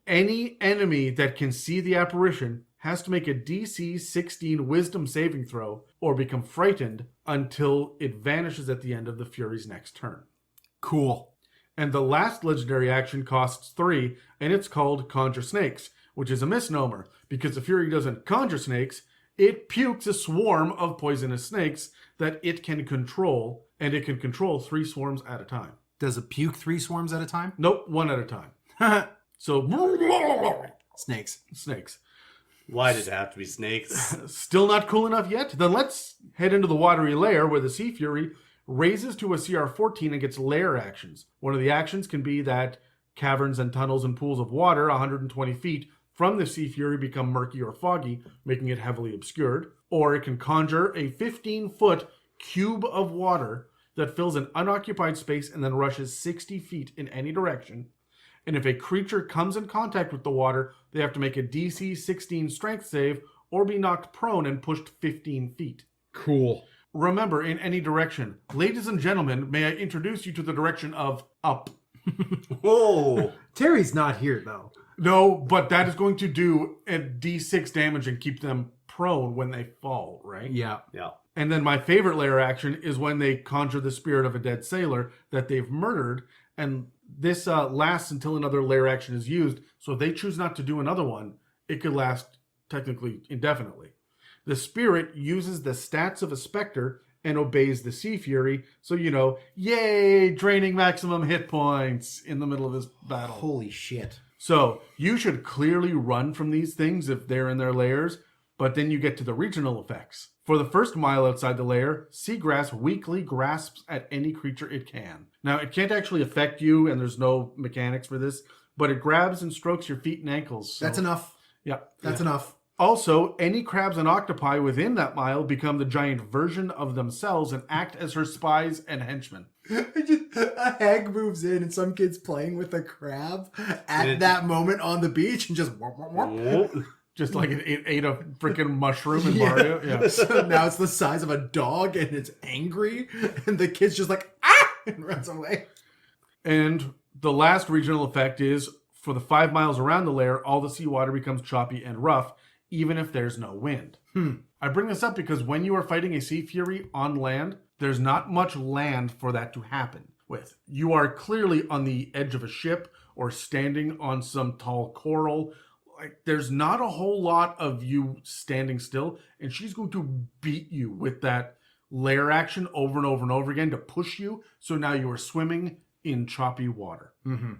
Any enemy that can see the apparition has to make a DC 16 Wisdom saving throw or become frightened until it vanishes at the end of the Fury's next turn. Cool. And the last legendary action costs 3, and it's called Conjure Snakes, which is a misnomer, because the Fury doesn't conjure snakes, it pukes a swarm of poisonous snakes that it can control, and it can control 3 swarms at a time. Does it puke 3 swarms at a time? Nope, 1 at a time. So, Snakes. Why did it have to be snakes? still not cool enough yet? Then let's head into the watery lair where the Sea Fury raises to a CR 14 and gets lair actions. One of the actions can be that caverns and tunnels and pools of water 120 feet from the Sea Fury become murky or foggy, making it heavily obscured. Or it can conjure a 15-foot cube of water that fills an unoccupied space and then rushes 60 feet in any direction. And if a creature comes in contact with the water, they have to make a DC 16 strength save or be knocked prone and pushed 15 feet. Cool. Remember, in any direction. Ladies and gentlemen, may I introduce you to the direction of up? Whoa! Terry's not here, though. No, but that is going to do a D6 damage and keep them prone when they fall, right? Yeah. Yeah. And then my favorite layer action is when they conjure the spirit of a dead sailor that they've murdered, and this lasts until another layer action is used, so if they choose not to do another one, it could last technically indefinitely. The spirit uses the stats of a specter and obeys the Sea Fury, so yay, draining maximum hit points in the middle of this battle. Holy shit. So you should clearly run from these things if they're in their lairs, but then you get to the regional effects. For the first mile outside the lair, seagrass weakly grasps at any creature it can. Now, it can't actually affect you, and there's no mechanics for this, but it grabs and strokes your feet and ankles. So, That's enough. Yeah. That's enough. Also, any crabs and octopi within that mile become the giant version of themselves and act as her spies and henchmen. A hag moves in and some kid's playing with a crab at that moment on the beach and just... Just like it ate a freaking mushroom in Mario. Yeah. So now it's the size of a dog and it's angry and the kid's just like, ah! And runs away. And the last regional effect is, for the 5 miles around the lair, all the seawater becomes choppy and rough, even if there's no wind. I bring this up because when you are fighting a Sea Fury on land, there's not much land for that to happen with. You are clearly on the edge of a ship or standing on some tall coral. Like, there's not a whole lot of you standing still, and she's going to beat you with that lair action over and over and over again to push you, so now you are swimming in choppy water. Mm-hmm.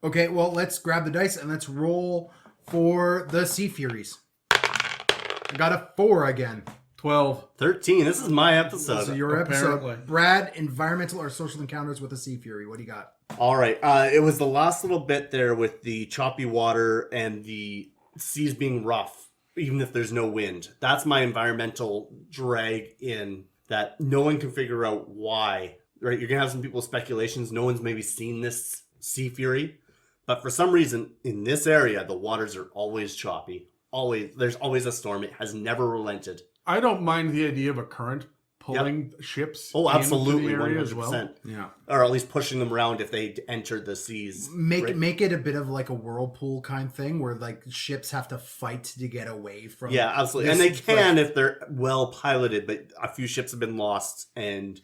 Okay, well, let's grab the dice and let's roll for the Sea Furies. I got a 4 again. 12. 13. This is my episode. So your Apparently. episode. Brad, environmental or social encounters with a Sea Fury. What do you got? All right. It was the last little bit there with the choppy water and the seas being rough, even if there's no wind. That's my environmental drag in that no one can figure out why. Right? You're going to have some people's speculations. No one's maybe seen this Sea Fury. But for some reason, in this area, the waters are always choppy. Always. There's always a storm. It has never relented. I don't mind the idea of a current pulling ships Oh, absolutely, into the area 100%. as well. Yeah. Or at least pushing them around if they entered the seas. Make it a bit of like a whirlpool kind of thing where like ships have to fight to get away from. Yeah, absolutely. And they can if they're well piloted, but a few ships have been lost and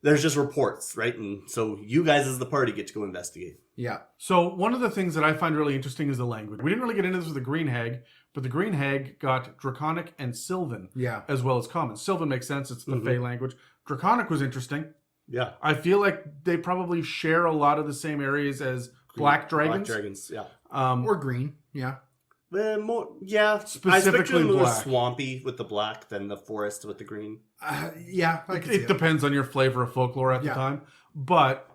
there's just reports, right? And so you guys as the party get to go investigate. Yeah. So one of the things that I find really interesting is the language. We didn't really get into this with the Green Hag, but the Green Hag got Draconic and Sylvan as well as Common. Sylvan makes sense. It's the Fey language. Draconic was interesting. Yeah. I feel like they probably share a lot of the same areas as Black Dragons. Black Dragons, yeah. Or green. Yeah. I Specifically expected them more black. Swampy with the black than the forest with the green. Yeah. I can see It depends on your flavor of folklore at the time. But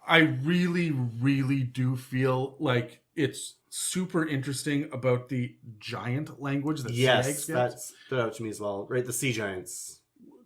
I really, really do feel like it's super interesting about the giant language that Yes, Hags that gets. stood out to me as well. Right, the sea giants.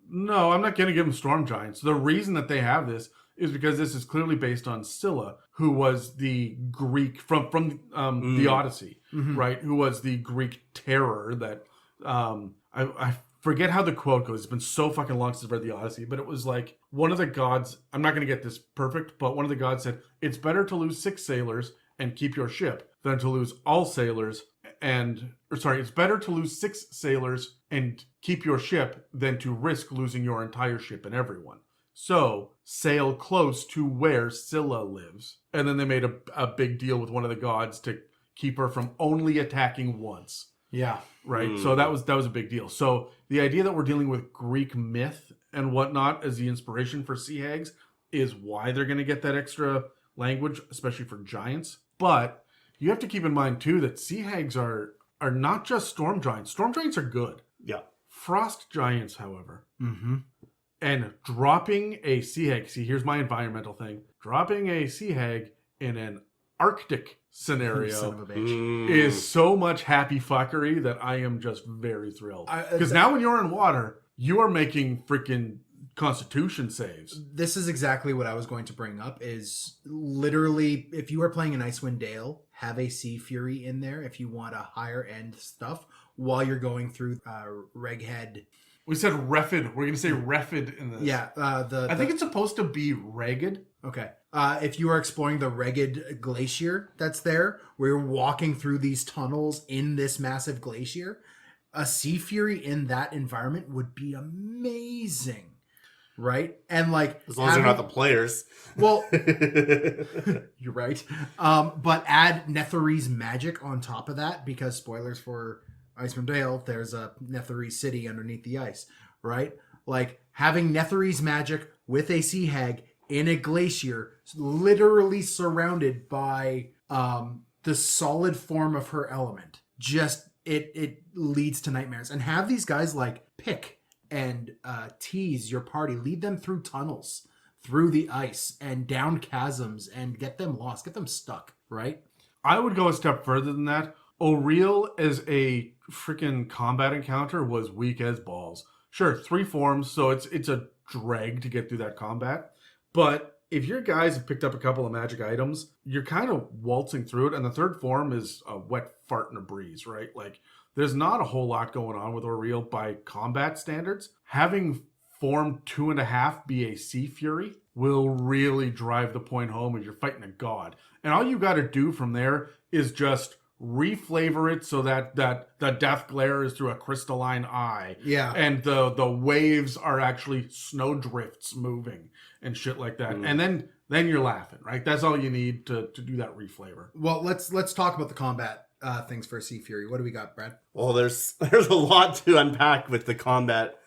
No, I'm not going to give them storm giants. The reason that they have this is because this is clearly based on Scylla, who was the Greek from the Odyssey, right? Who was the Greek terror that I forget how the quote goes. It's been so fucking long since I've read the Odyssey, but it was like one of the gods. I'm not going to get this perfect, but one of the gods said, "It's better to lose 6 sailors and keep your ship than to lose all sailors it's better to lose 6 sailors and keep your ship than to risk losing your entire ship and everyone. So sail close to where Scylla lives." And then they made a big deal with one of the gods to keep her from only attacking once. Yeah. Right. So that was a big deal. So the idea that we're dealing with Greek myth and whatnot as the inspiration for sea hags is why they're going to get that extra language, especially for giants. But you have to keep in mind too that sea hags are not just storm giants. Storm giants are good. Yeah. Frost giants, however, and dropping a sea hag. See, here's my environmental thing. Dropping a sea hag in an Arctic scenario Son of a bitch. is so much happy fuckery that I am just very thrilled. Because now when you're in water, you are making freaking Constitution saves. This is exactly what I was going to bring up, is literally, if you are playing an Icewind Dale, have a Sea Fury in there if you want a higher end stuff while you're going through Reghead. We said Refid. We're going to say Refid in this. Yeah. I think it's supposed to be Ragged. Okay. If you are exploring the Reghead Glacier that's there, where you're walking through these tunnels in this massive glacier, a Sea Fury in that environment would be amazing. Right? And like, as long as they're not the players. Well, you're right. But add Netherese magic on top of that, because spoilers for Icewind Dale, there's a Netherese city underneath the ice, right? Like having Netherese magic with a sea hag in a glacier, literally surrounded by the solid form of her element. Just it leads to nightmares. And have these guys like pick and tease your party, lead them through tunnels, through the ice, and down chasms, and get them lost, get them stuck, right? I would go a step further than that. O'Reel as a freaking combat encounter was weak as balls. Sure, 3 forms, so it's a drag to get through that combat. But if your guys have picked up a couple of magic items, you're kind of waltzing through it, and the 3rd form is a wet fart in a breeze, right? Like, there's not a whole lot going on with O'Reel by combat standards. Having form 2.5 be a Sea Fury will really drive the point home as you're fighting a god. And all you got to do from there is just reflavor it so that the death glare is through a crystalline eye. Yeah. And the waves are actually snowdrifts moving and shit like that. And then you're laughing, right? That's all you need to do that reflavor. Well, let's talk about the combat things for Sea Fury. What do we got, Brad? Well, there's a lot to unpack with the combat.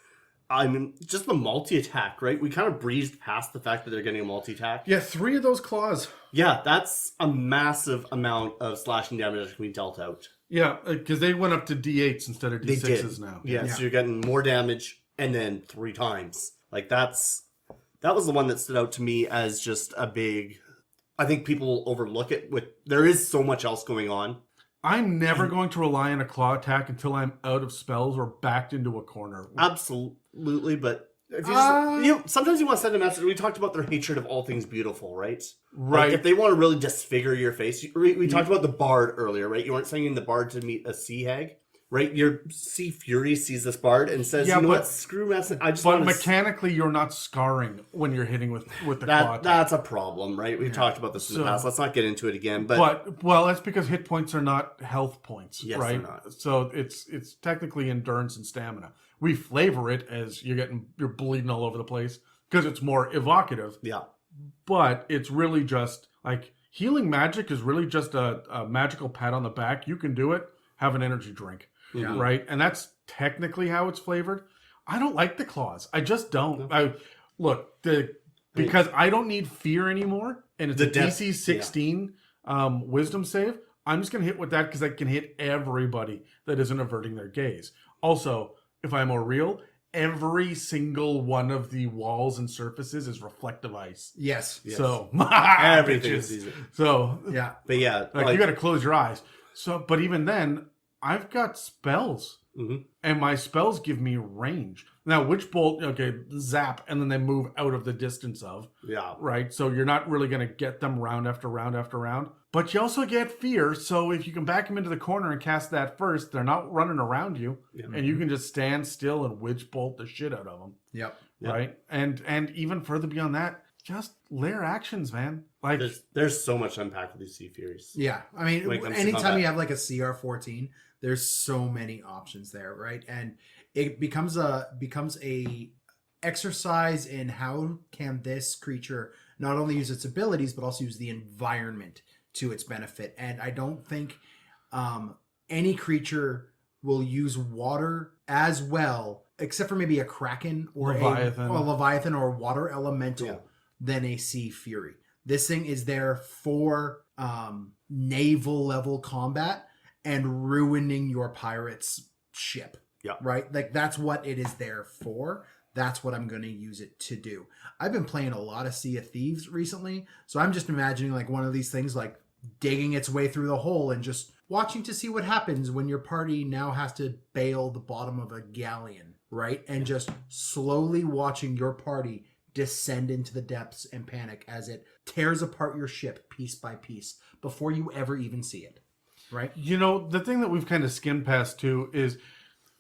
I mean, just the multi-attack, right? We kind of breezed past the fact that they're getting a multi-attack. Yeah, 3 of those claws. Yeah, that's a massive amount of slashing damage that can be dealt out. Yeah, because they went up to D8s instead of D6s now. Yeah, so you're getting more damage and then 3 times. Like that was the one that stood out to me as just a big. I think people overlook it. There is so much else going on. I'm never going to rely on a claw attack until I'm out of spells or backed into a corner. Absolutely, but if you sometimes you want to send a message. We talked about their hatred of all things beautiful, right? Right. Like if they want to really disfigure your face, we talked about the bard earlier, right? You weren't sending the bard to meet a sea hag, right? Your Sea Fury sees this bard and says, "You know what? Screw messing. I just But want mechanically, you're not scarring when you're hitting with the claw attack. That's a problem, right? We've talked about this in the past. Let's not get into it again. But well, that's because hit points are not health points, Yes, right? they're not. So it's technically endurance and stamina. We flavor it as you're bleeding all over the place because it's more evocative. yeah, But it's really just like healing magic is really just a magical pat on the back. You can do it. Have an energy drink, right? And that's technically how it's flavored. I don't like the claws. I just don't. Because I don't need fear anymore, and it's a DC 16 wisdom save. I'm just gonna hit with that because I can hit everybody that isn't averting their gaze. Also, if I'm O'Reel, every single one of the walls and surfaces is reflective ice. Yes. So everything is easy. So Yeah. But yeah, like you got to close your eyes. So, but even then, I've got spells and my spells give me range. Now, Witch Bolt, okay, zap, and then they move out of the distance of. Yeah. Right? So you're not really going to get them round after round after round. But you also get Fear, so if you can back them into the corner and cast that first, they're not running around you, and you can just stand still and Witch Bolt the shit out of them. Yep. Right? And even further beyond that, just lair actions, man. Like There's so much to unpack with these Sea Furies. Yeah. I mean, When it comes to anytime combat. you have like a CR14, there's so many options there, right? And it becomes a exercise in how can this creature not only use its abilities, but also use the environment to its benefit. And I don't think any creature will use water as well, except for maybe a Kraken or Leviathan. a Leviathan or a water elemental, than a Sea Fury. This thing is there for naval level combat and ruining your pirate's ship. Yeah. Right? Like, that's what it is there for. That's what I'm going to use it to do. I've been playing a lot of Sea of Thieves recently, so I'm just imagining like one of these things like digging its way through the hole and just watching to see what happens when your party now has to bail the bottom of a galleon, right? And just slowly watching your party descend into the depths and panic as it tears apart your ship piece by piece before you ever even see it, right? You know, the thing that we've kind of skimmed past too is,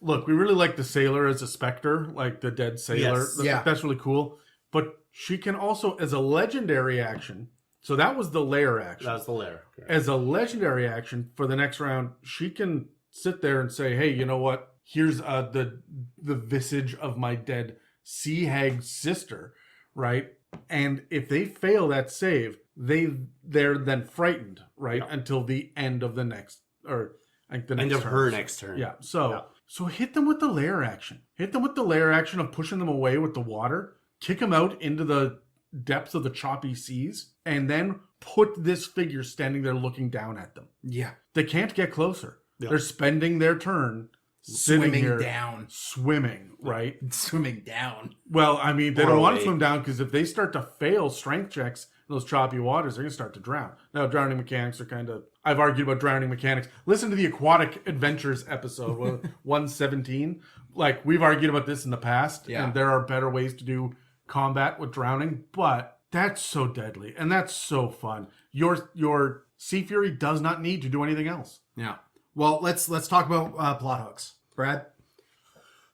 look, we really like the sailor as a specter, like the dead sailor. Yes. Yeah. That's really cool. But she can also, as a legendary action, so that was the lair action. That was the lair. Correct. As a legendary action for the next round, she can sit there and say, hey, you know what? Here's the visage of my dead sea hag sister, right? And if they fail that save, they're then frightened, right? Yeah. Until the end of the next, or like the next End of turn. her next turn. Yeah. So hit them with the lair action. Hit them with the lair action of pushing them away with the water. Kick them out into the depths of the choppy seas, and then put this figure standing there looking down at them. Yeah. They can't get closer. Yeah. They're spending their turn sitting Swimming here, down. swimming, right? Swimming down. Well, I mean, they Or don't want away. to swim down because if they start to fail strength checks in those choppy waters, they're going to start to drown. Now, drowning mechanics are kind of... I've argued about drowning mechanics. Listen to the Aquatic Adventures episode, 117. Like, we've argued about this in the past, Yeah. and there are better ways to do combat with drowning, but that's so deadly, and that's so fun. Your Sea Fury does not need to do anything else. Yeah. Well, let's talk about plot hooks. Brad?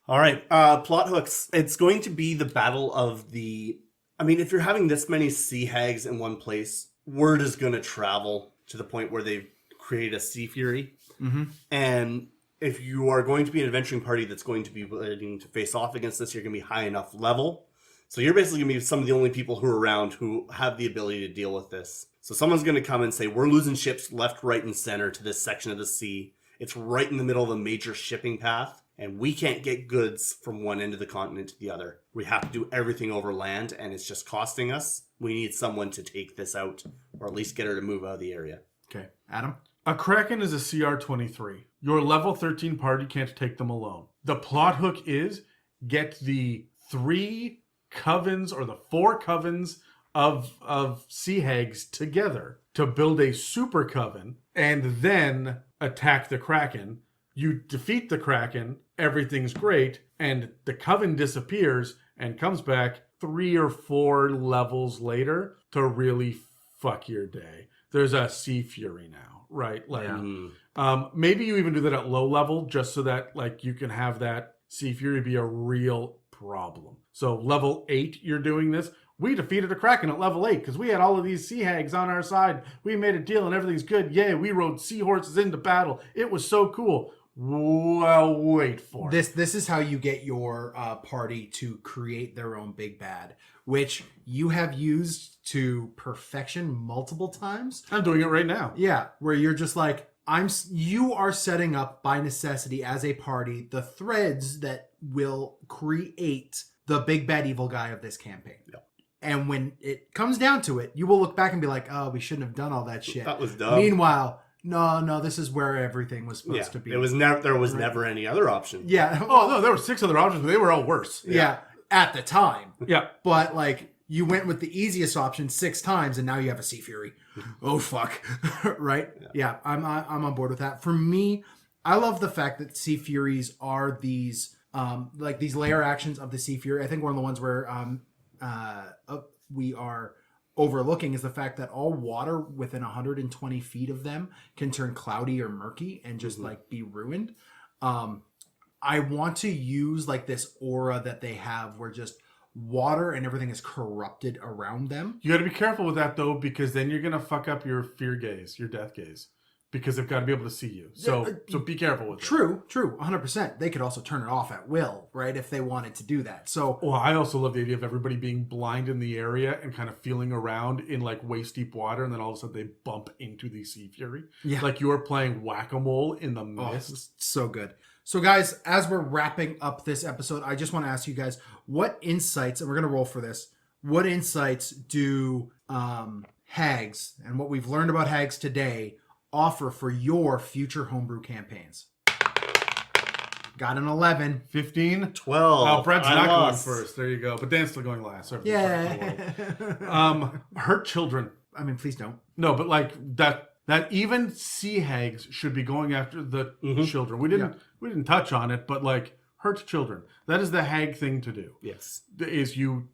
All right. Plot hooks. It's going to be the battle of the... I mean, if you're having this many Sea Hags in one place, word is going to travel to the point where they create a Sea Fury. Mm-hmm. And if you are going to be an adventuring party that's going to be willing to face off against this, you're going to be high enough level. So you're basically going to be some of the only people who are around who have the ability to deal with this. So someone's going to come and say, we're losing ships left, right, and center to this section of the sea. It's right in the middle of a major shipping path, and we can't get goods from one end of the continent to the other. We have to do everything over land, and it's just costing us. We need someone to take this out, or at least get her to move out of the area. Okay. Adam? A Kraken is a CR23. Your level 13 party can't take them alone. The plot hook is get the 3 covens or the 4 covens of sea hags together to build a super coven and then attack the Kraken. You defeat the Kraken, everything's great, and the coven disappears and comes back 3 or 4 levels later to really fuck your day. There's a Sea Fury now, right? Like, maybe you even do that at low level just so that like you can have that Sea Fury be a real problem. So level 8, you're doing this. We defeated a Kraken at level 8 because we had all of these sea hags on our side. We made a deal and everything's good. Yay, we rode seahorses into battle. It was so cool. Well, wait for it. This is how you get your party to create their own big bad, which you have used to perfection multiple times. I'm doing it right now. Yeah, where you're just like, you are setting up by necessity as a party the threads that will create the big bad evil guy of this campaign. Yeah. And when it comes down to it, you will look back and be like, oh, we shouldn't have done all that shit. That was dumb. Meanwhile, no, this is where everything was supposed to be. There was never any other option. Yeah. Oh, no, there were 6 other options, but they were all worse. Yeah, at the time. Yeah. But, like, you went with the easiest option 6 times, and now you have a Sea Fury. Oh, fuck. Right? Yeah, I'm on board with that. For me, I love the fact that Sea Furies are these like these layer actions of the Sea Fury. I think one of the ones where we are overlooking is the fact that all water within 120 feet of them can turn cloudy or murky and just like be ruined. I want to use like this aura that they have where just water and everything is corrupted around them. You got to be careful with that though, because then you're gonna fuck up your fear gaze, your death gaze, because they've got to be able to see you. So be careful with it. True, 100%. They could also turn it off at will, right? If they wanted to do that. So, Well, I also love the idea of everybody being blind in the area and kind of feeling around in like waist deep water, and then all of a sudden they bump into the Sea Fury. Yeah. Like you are playing whack-a-mole in the mist. so good. So, guys, as we're wrapping up this episode, I just want to ask you guys what insights, and we're going to roll for this, what insights do Hags and what we've learned about Hags today offer for your future homebrew campaigns? Got an 11. 15? 12. Oh, Brett's I not lost. going first. There you go. But Dan's still going last. So Yeah. hurt children. I mean, please don't. No, but like that even sea hags should be going after the children. We didn't touch on it, but like hurt children. That is the hag thing to do. Yes. Is you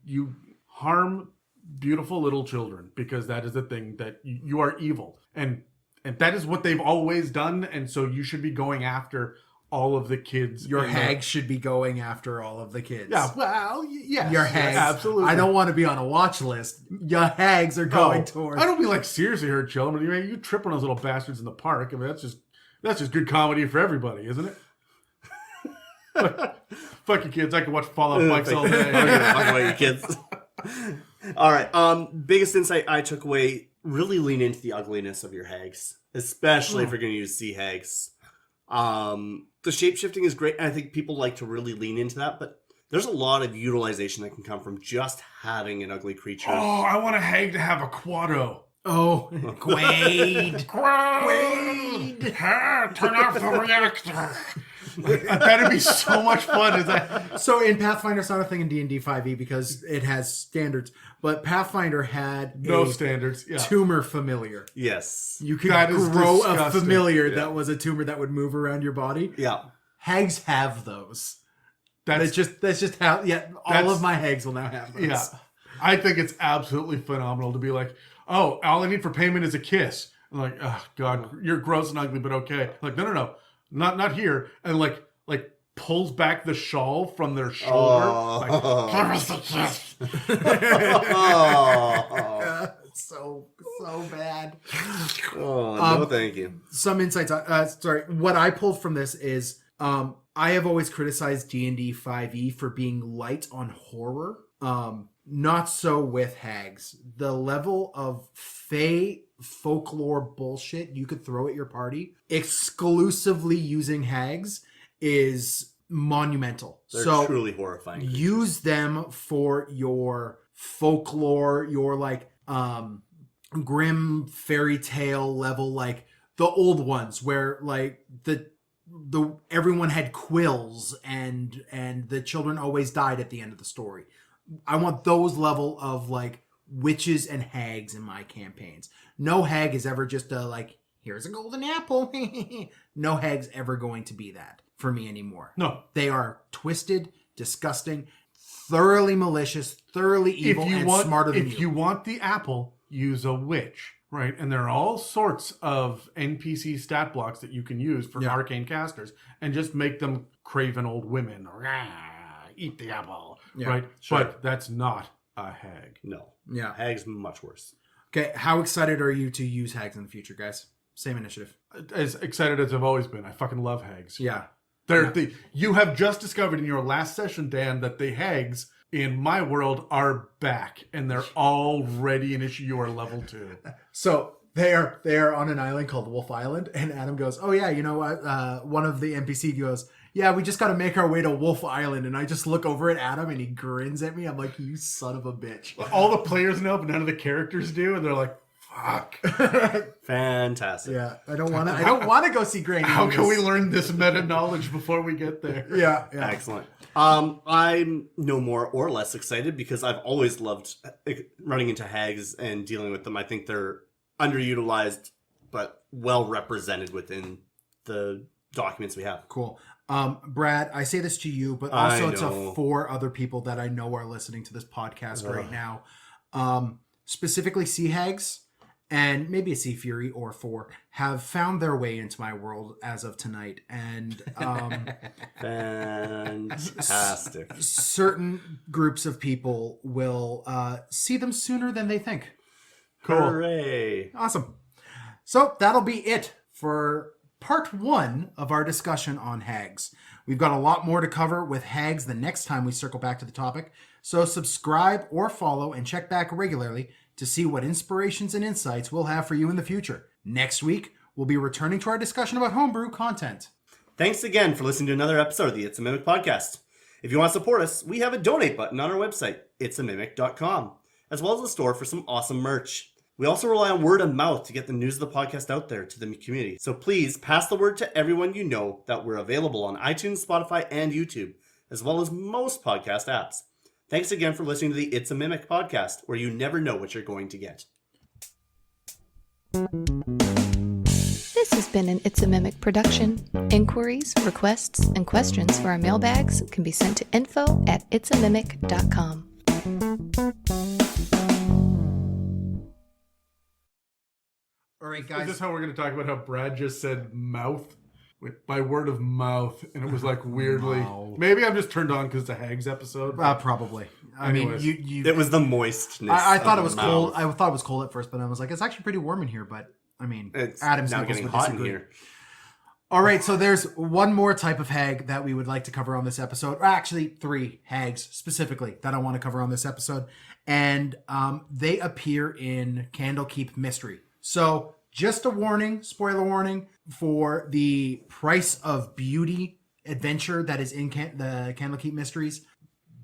harm beautiful little children, because that is the thing that you are evil. And that is what they've always done, and so you should be going after all of the kids. Your in hag should be going after all of the kids. Yeah, well, yes. Your hags. Absolutely. I don't want to be on a watch list. Your hags are going towards. I don't mean like seriously hurt children. You trip on those little bastards in the park. I mean, that's just good comedy for everybody, isn't it? Fuck you kids. I can watch Fallout bikes all day. Fuck away, you kids. All right. Biggest insight I took away: really lean into the ugliness of your hags, especially if you're going to use sea hags. The shape-shifting is great, and I think people like to really lean into that, but there's a lot of utilization that can come from just having an ugly creature. Oh, I want a hag to have a quado. Oh, Quaid. Quaid! Turn off the reactor. That'd be so much fun. Is that? So in Pathfinder, it's not a thing in D&D 5e because it has standards, but Pathfinder had No a standards. Yeah. tumor familiar. Yes. You could That is grow a disgusting. familiar Yeah. that was a tumor that would move around your body. Yeah. Hags have those. That's That's just how. Yeah, all That's- of my hags will now have those. Yeah. I think it's absolutely phenomenal to be like, oh, all I need for payment is a kiss. I'm like, oh God, you're gross and ugly, but okay. Like, no, not here. And like pulls back the shawl from their shoulder. Like, give us a kiss. so bad. Oh, no, thank you. Some insights. Sorry, what I pulled from this is I have always criticized D&D 5e for being light on horror. Not so with hags. The level of fae folklore bullshit you could throw at your party exclusively using hags is monumental. They're truly horrifying. Use them for your folklore, your like grim fairy tale level, like the old ones where like the everyone had quills and the children always died at the end of the story. I want those level of like witches and hags in my campaigns. No hag is ever just a like, here's a golden apple. No hag's ever going to be that for me anymore. No. They are twisted, disgusting, thoroughly malicious, thoroughly evil, smarter than you. If you want the apple, use a witch, right? And there are all sorts of NPC stat blocks that you can use for arcane casters, and just make them craven old women. Eat the apple, right? Sure. But that's not a hag. No. Yeah. Hag's much worse. Okay, how excited are you to use hags in the future, guys? Same initiative. As excited as I've always been. I fucking love hags. Yeah. You have just discovered in your last session, Dan, that the hags in my world are back, and they're already an issue. You are level 2. So they are on an island called Wolf Island, and Adam goes, "Oh yeah, you know what?" One of the NPC goes, "Yeah, we just got to make our way to Wolf Island," and I just look over at Adam, and he grins at me. I'm like, "You son of a bitch!" All the players know, but none of the characters do, and they're like, "Fuck." Fantastic. Yeah, I don't want to go see Granny. How can we learn this meta knowledge before we get there? Yeah. Excellent. I'm no more or less excited because I've always loved running into hags and dealing with them. I think they're underutilized, but well represented within the documents we have. Cool. Brad, I say this to you, but I also to know. 4 other people that I know are listening to this podcast right now. Specifically Sea Hags and maybe a Sea Fury or 4 have found their way into my world as of tonight. And Fantastic. certain groups of people will see them sooner than they think. Hooray. Awesome. So that'll be it for part 1 of our discussion on hags. We've got a lot more to cover with hags the next time we circle back to the topic. So subscribe or follow and check back regularly to see what inspirations and insights we'll have for you in the future. Next week, we'll be returning to our discussion about homebrew content. Thanks again for listening to another episode of the It's a Mimic podcast. If you want to support us, we have a donate button on our website, itsamimic.com, as well as a store for some awesome merch. We also rely on word of mouth to get the news of the podcast out there to the community. So please pass the word to everyone you know that we're available on iTunes, Spotify, and YouTube, as well as most podcast apps. Thanks again for listening to the It's a Mimic podcast, where you never know what you're going to get. This has been an It's a Mimic production. Inquiries, requests, and questions for our mailbags can be sent to info@itsamimic.com. All right, Is guys. this how we're going to talk about how Brad just said mouth? By word of mouth, and it was like weirdly. Mouth. Maybe I'm just turned on because it's a Hags episode. Probably. I mean, Anyways. you. It was the moistness. I thought it of was the cold. mouth. I thought it was cold at first, but I was like, it's actually pretty warm in here. But I mean, It's Adam's now nipples getting would hot in disagree. here. All right, so there's one more type of hag that we would like to cover on this episode. Or actually, 3 hags specifically that I want to cover on this episode. And they appear in Candlekeep Mystery. So just a warning, spoiler warning, for the Price of Beauty adventure that is in the Candlekeep Mysteries.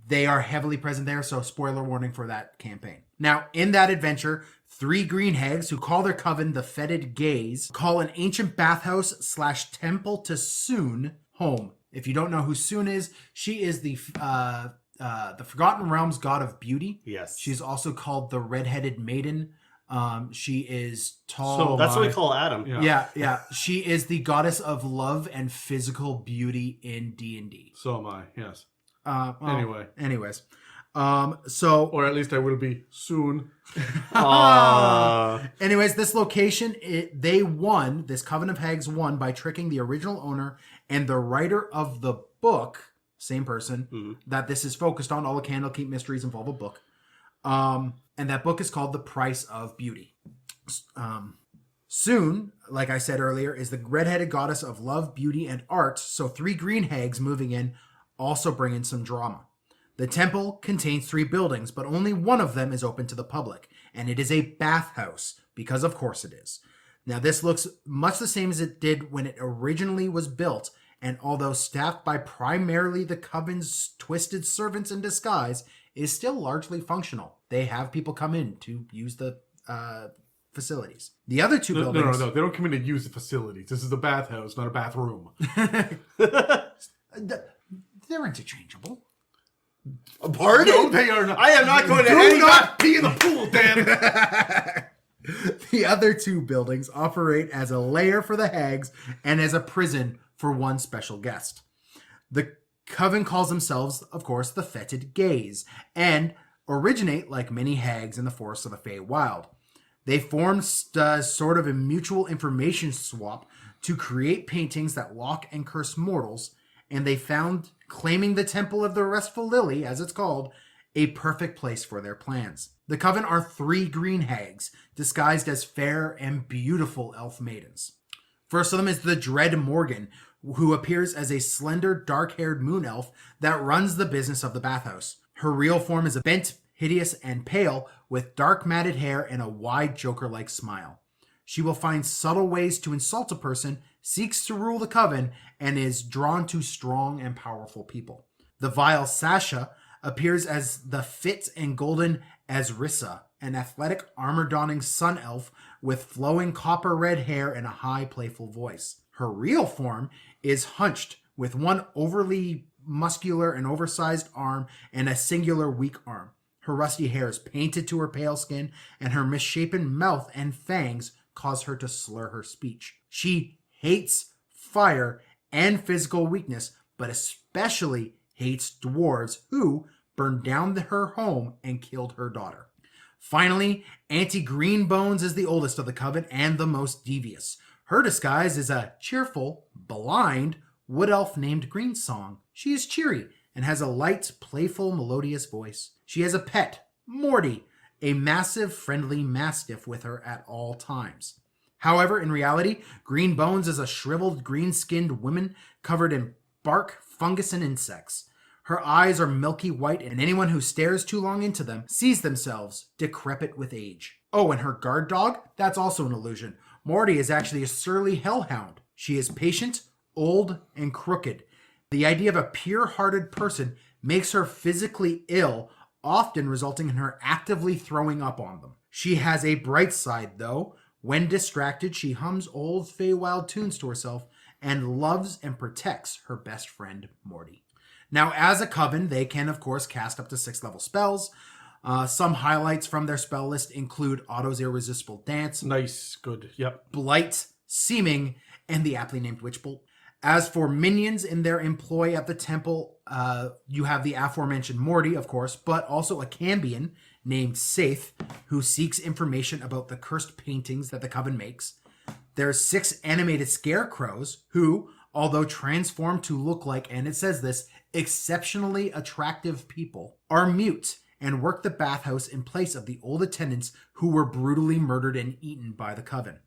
They are heavily present there, so spoiler warning for that campaign. Now, in that adventure, 3 green hags who call their coven the Fetid Gaze call an ancient bathhouse/temple to Soon home. If you don't know who Soon is, she is the Forgotten Realms god of beauty. Yes. She's also called the Red-Headed Maiden. She is tall. So That's what we call Adam. Yeah. Yeah. She is the goddess of love and physical beauty in D&D. So am I, yes. Anyways. Or at least I will be soon. Anyways, this location, this Coven of Hags won by tricking the original owner and the writer of the book, same person, that this is focused on. All the Candlekeep Mysteries involve a book. And that book is called The Price of Beauty. Soon, like I said earlier, is the red-headed goddess of love, beauty, and art. So 3 green hags moving in also bring in some drama. The temple contains 3 buildings, but only one of them is open to the public, and it is a bathhouse, because of course it is. Now this looks much the same as it did when it originally was built, and although staffed by primarily the coven's twisted servants in disguise, is still largely functional. They have people come in to use the facilities. The other 2 buildings... No. They don't come in to use the facilities. This is a bathhouse, not a bathroom. They're interchangeable. Pardon? No, they are not. I am not going to Do any not be in the pool, damn it. The other 2 buildings operate as a lair for the hags and as a prison for one special guest. The coven calls themselves, of course, the Fetid Gaze, and originate like many hags in the forests of the Feywild. They formed sort of a mutual information swap to create paintings that lock and curse mortals, and they found, claiming the Temple of the Restful Lily, as it's called, a perfect place for their plans. The coven are 3 green hags, disguised as fair and beautiful elf maidens. First of them is the Dread Morgan, who appears as a slender, dark-haired moon elf that runs the business of the bathhouse. Her real form is bent, hideous, and pale, with dark matted hair and a wide Joker-like smile. She will find subtle ways to insult a person, seeks to rule the coven, and is drawn to strong and powerful people. The vile Sasha appears as the fit and golden Azrissa, an athletic, armor-donning sun elf with flowing copper-red hair and a high, playful voice. Her real form is hunched, with one overly muscular and oversized arm and a singular weak arm. Her rusty hair is painted to her pale skin, and her misshapen mouth and fangs cause her to slur her speech. She hates fire and physical weakness, but especially hates dwarves who burned down her home and killed her daughter. Finally, Auntie Greenbones is the oldest of the coven and the most devious. Her disguise is a cheerful, blind wood elf named Greensong. She is cheery and has a light, playful, melodious voice. She has a pet, Morty, a massive, friendly mastiff with her at all times. However, in reality, Greenbones is a shriveled, green-skinned woman covered in bark, fungus, and insects. Her eyes are milky white, and anyone who stares too long into them sees themselves decrepit with age. Oh, and her guard dog? That's also an illusion. Morty is actually a surly hellhound. She is patient, old, and crooked. The idea of a pure-hearted person makes her physically ill, often resulting in her actively throwing up on them. She has a bright side, though. When distracted, she hums old Feywild tunes to herself and loves and protects her best friend, Morty. Now, as a coven, they can, of course, cast up to 6th level spells. Some highlights from their spell list include Otto's Irresistible Dance, Nice. Good. Yep. Blight, Seeming, and the aptly named Witch Bolt. As for minions in their employ at the temple, you have the aforementioned Morty, of course, but also a Cambion named Saith, who seeks information about the cursed paintings that the coven makes. There's 6 animated scarecrows who, although transformed to look like, and it says this, exceptionally attractive people, are mute and work the bathhouse in place of the old attendants who were brutally murdered and eaten by the coven.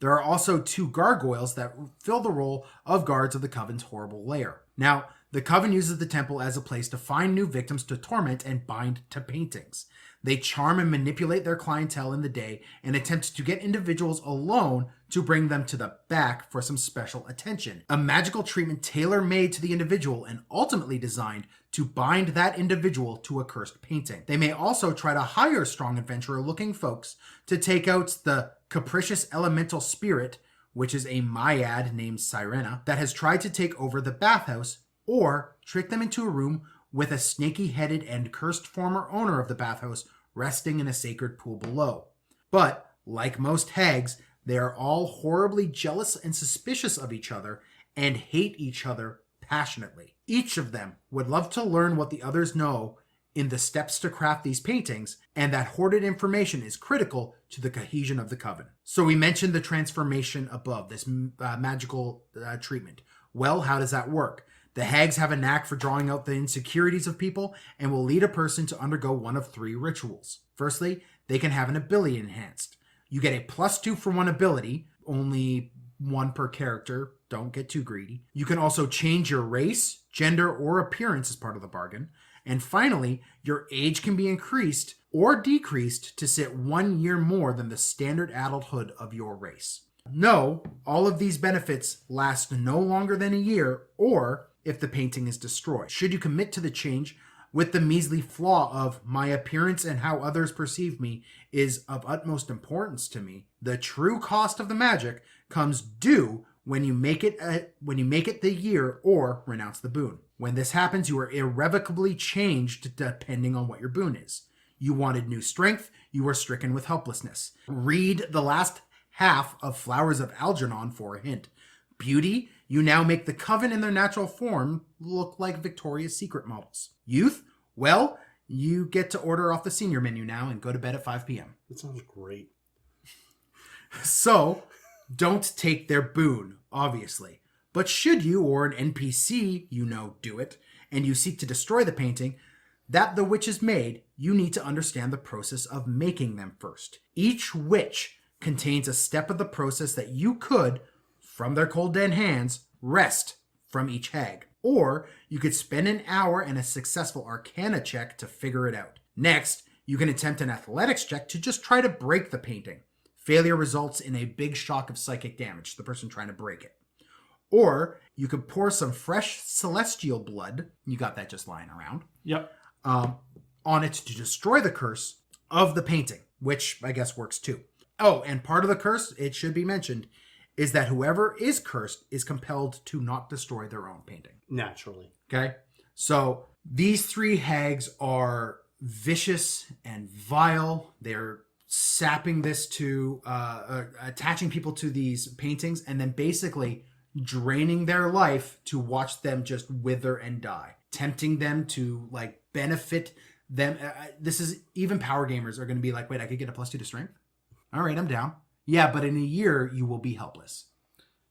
There are also 2 gargoyles that fill the role of guards of the coven's horrible lair. Now, the coven uses the temple as a place to find new victims to torment and bind to paintings. They charm and manipulate their clientele in the day and attempt to get individuals alone to bring them to the back for some special attention. A magical treatment tailor-made to the individual and ultimately designed to bind that individual to a cursed painting. They may also try to hire strong adventurer-looking folks to take out the capricious elemental spirit, which is a Maiad named Sirena, that has tried to take over the bathhouse, or trick them into a room with a snaky-headed and cursed former owner of the bathhouse resting in a sacred pool below. But, like most hags, they are all horribly jealous and suspicious of each other and hate each other passionately. Each of them would love to learn what the others know in the steps to craft these paintings, and that hoarded information is critical to the cohesion of the coven. So we mentioned the transformation above, this magical treatment. Well, how does that work? The hags have a knack for drawing out the insecurities of people and will lead a person to undergo one of 3 rituals. Firstly, they can have an ability enhanced. You get a +2 for one ability, only 1 per character. Don't get too greedy. You can also change your race, gender, or appearance as part of the bargain. And finally, your age can be increased or decreased to sit 1 year more than the standard adulthood of your race. No, all of these benefits last no longer than a year, or if the painting is destroyed. Should you commit to the change with the measly flaw of my appearance and how others perceive me is of utmost importance to me, the true cost of the magic comes due when you make it the year or renounce the boon. When this happens, you are irrevocably changed depending on what your boon is. You wanted new strength, you were stricken with helplessness. Read the last half of Flowers of Algernon for a hint. Beauty, you now make the coven in their natural form look like Victoria's Secret models. Youth, well, you get to order off the senior menu now and go to bed at 5 p.m. That sounds great. So, don't take their boon, obviously. But should you, or an NPC you know, do it, and you seek to destroy the painting that the witch has made, you need to understand the process of making them first. Each witch contains a step of the process that you could, from their cold dead hands, wrest from each hag. Or you could spend an hour and a successful arcana check to figure it out. Next, you can attempt an athletics check to just try to break the painting. Failure results in a big shock of psychic damage to the person trying to break it. Or you could pour some fresh celestial blood, you got that just lying around, Yep. on it to destroy the curse of the painting, which I guess works too. Oh, and part of the curse, it should be mentioned, is that whoever is cursed is compelled to not destroy their own painting. Naturally. Okay? So these 3 hags are vicious and vile. They're sapping this to, attaching people to these paintings and then basically draining their life to watch them just wither and die, tempting them to like benefit them. This is even power gamers are going to be like, wait, I could get a +2 to strength. All right, I'm down. Yeah, but in a year you will be helpless.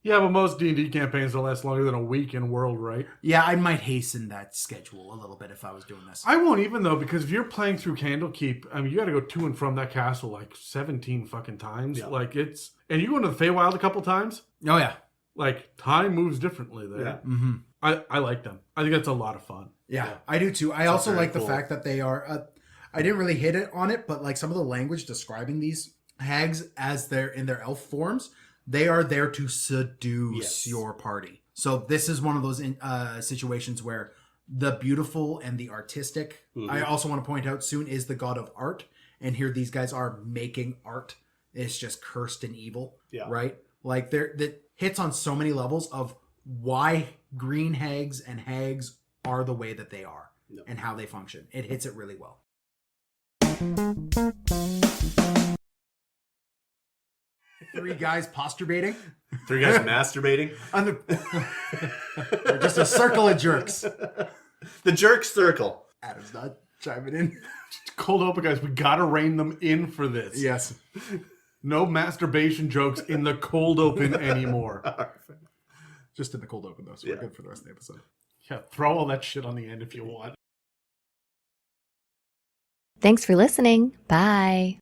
Yeah, but most D&D campaigns don't last longer than a week in World, right? Yeah, I might hasten that schedule a little bit if I was doing this. I won't even, though, because if you're playing through Candlekeep, I mean, you got to go to and from that castle like 17 fucking times. Yeah. Like, it's... And you go into the Feywild a couple times, Oh, yeah. like, time moves differently there. Yeah. Mm-hmm. I like them. I think that's a lot of fun. Yeah, I do too. I also very like the cool. fact that they are... I didn't really hit it on it, but like some of the language describing these hags as they're in their elf forms, they are there to seduce your party. So this is one of those situations where the beautiful and the artistic. I also want to point out Soon is the god of art, and here these guys are making art. It's just cursed and evil, right? Like that hits on so many levels of why green hags and hags are the way that they are and how they function. It hits it really well. Three guys posturating. 3 guys masturbating. They're just a circle of jerks. The jerk circle. Adam's not chiming in. Cold open, guys. We got to rein them in for this. Yes. No masturbation jokes in the cold open anymore. Just in the cold open, though, so we're good for the rest of the episode. Yeah, throw all that shit on the end if you want. Thanks for listening. Bye.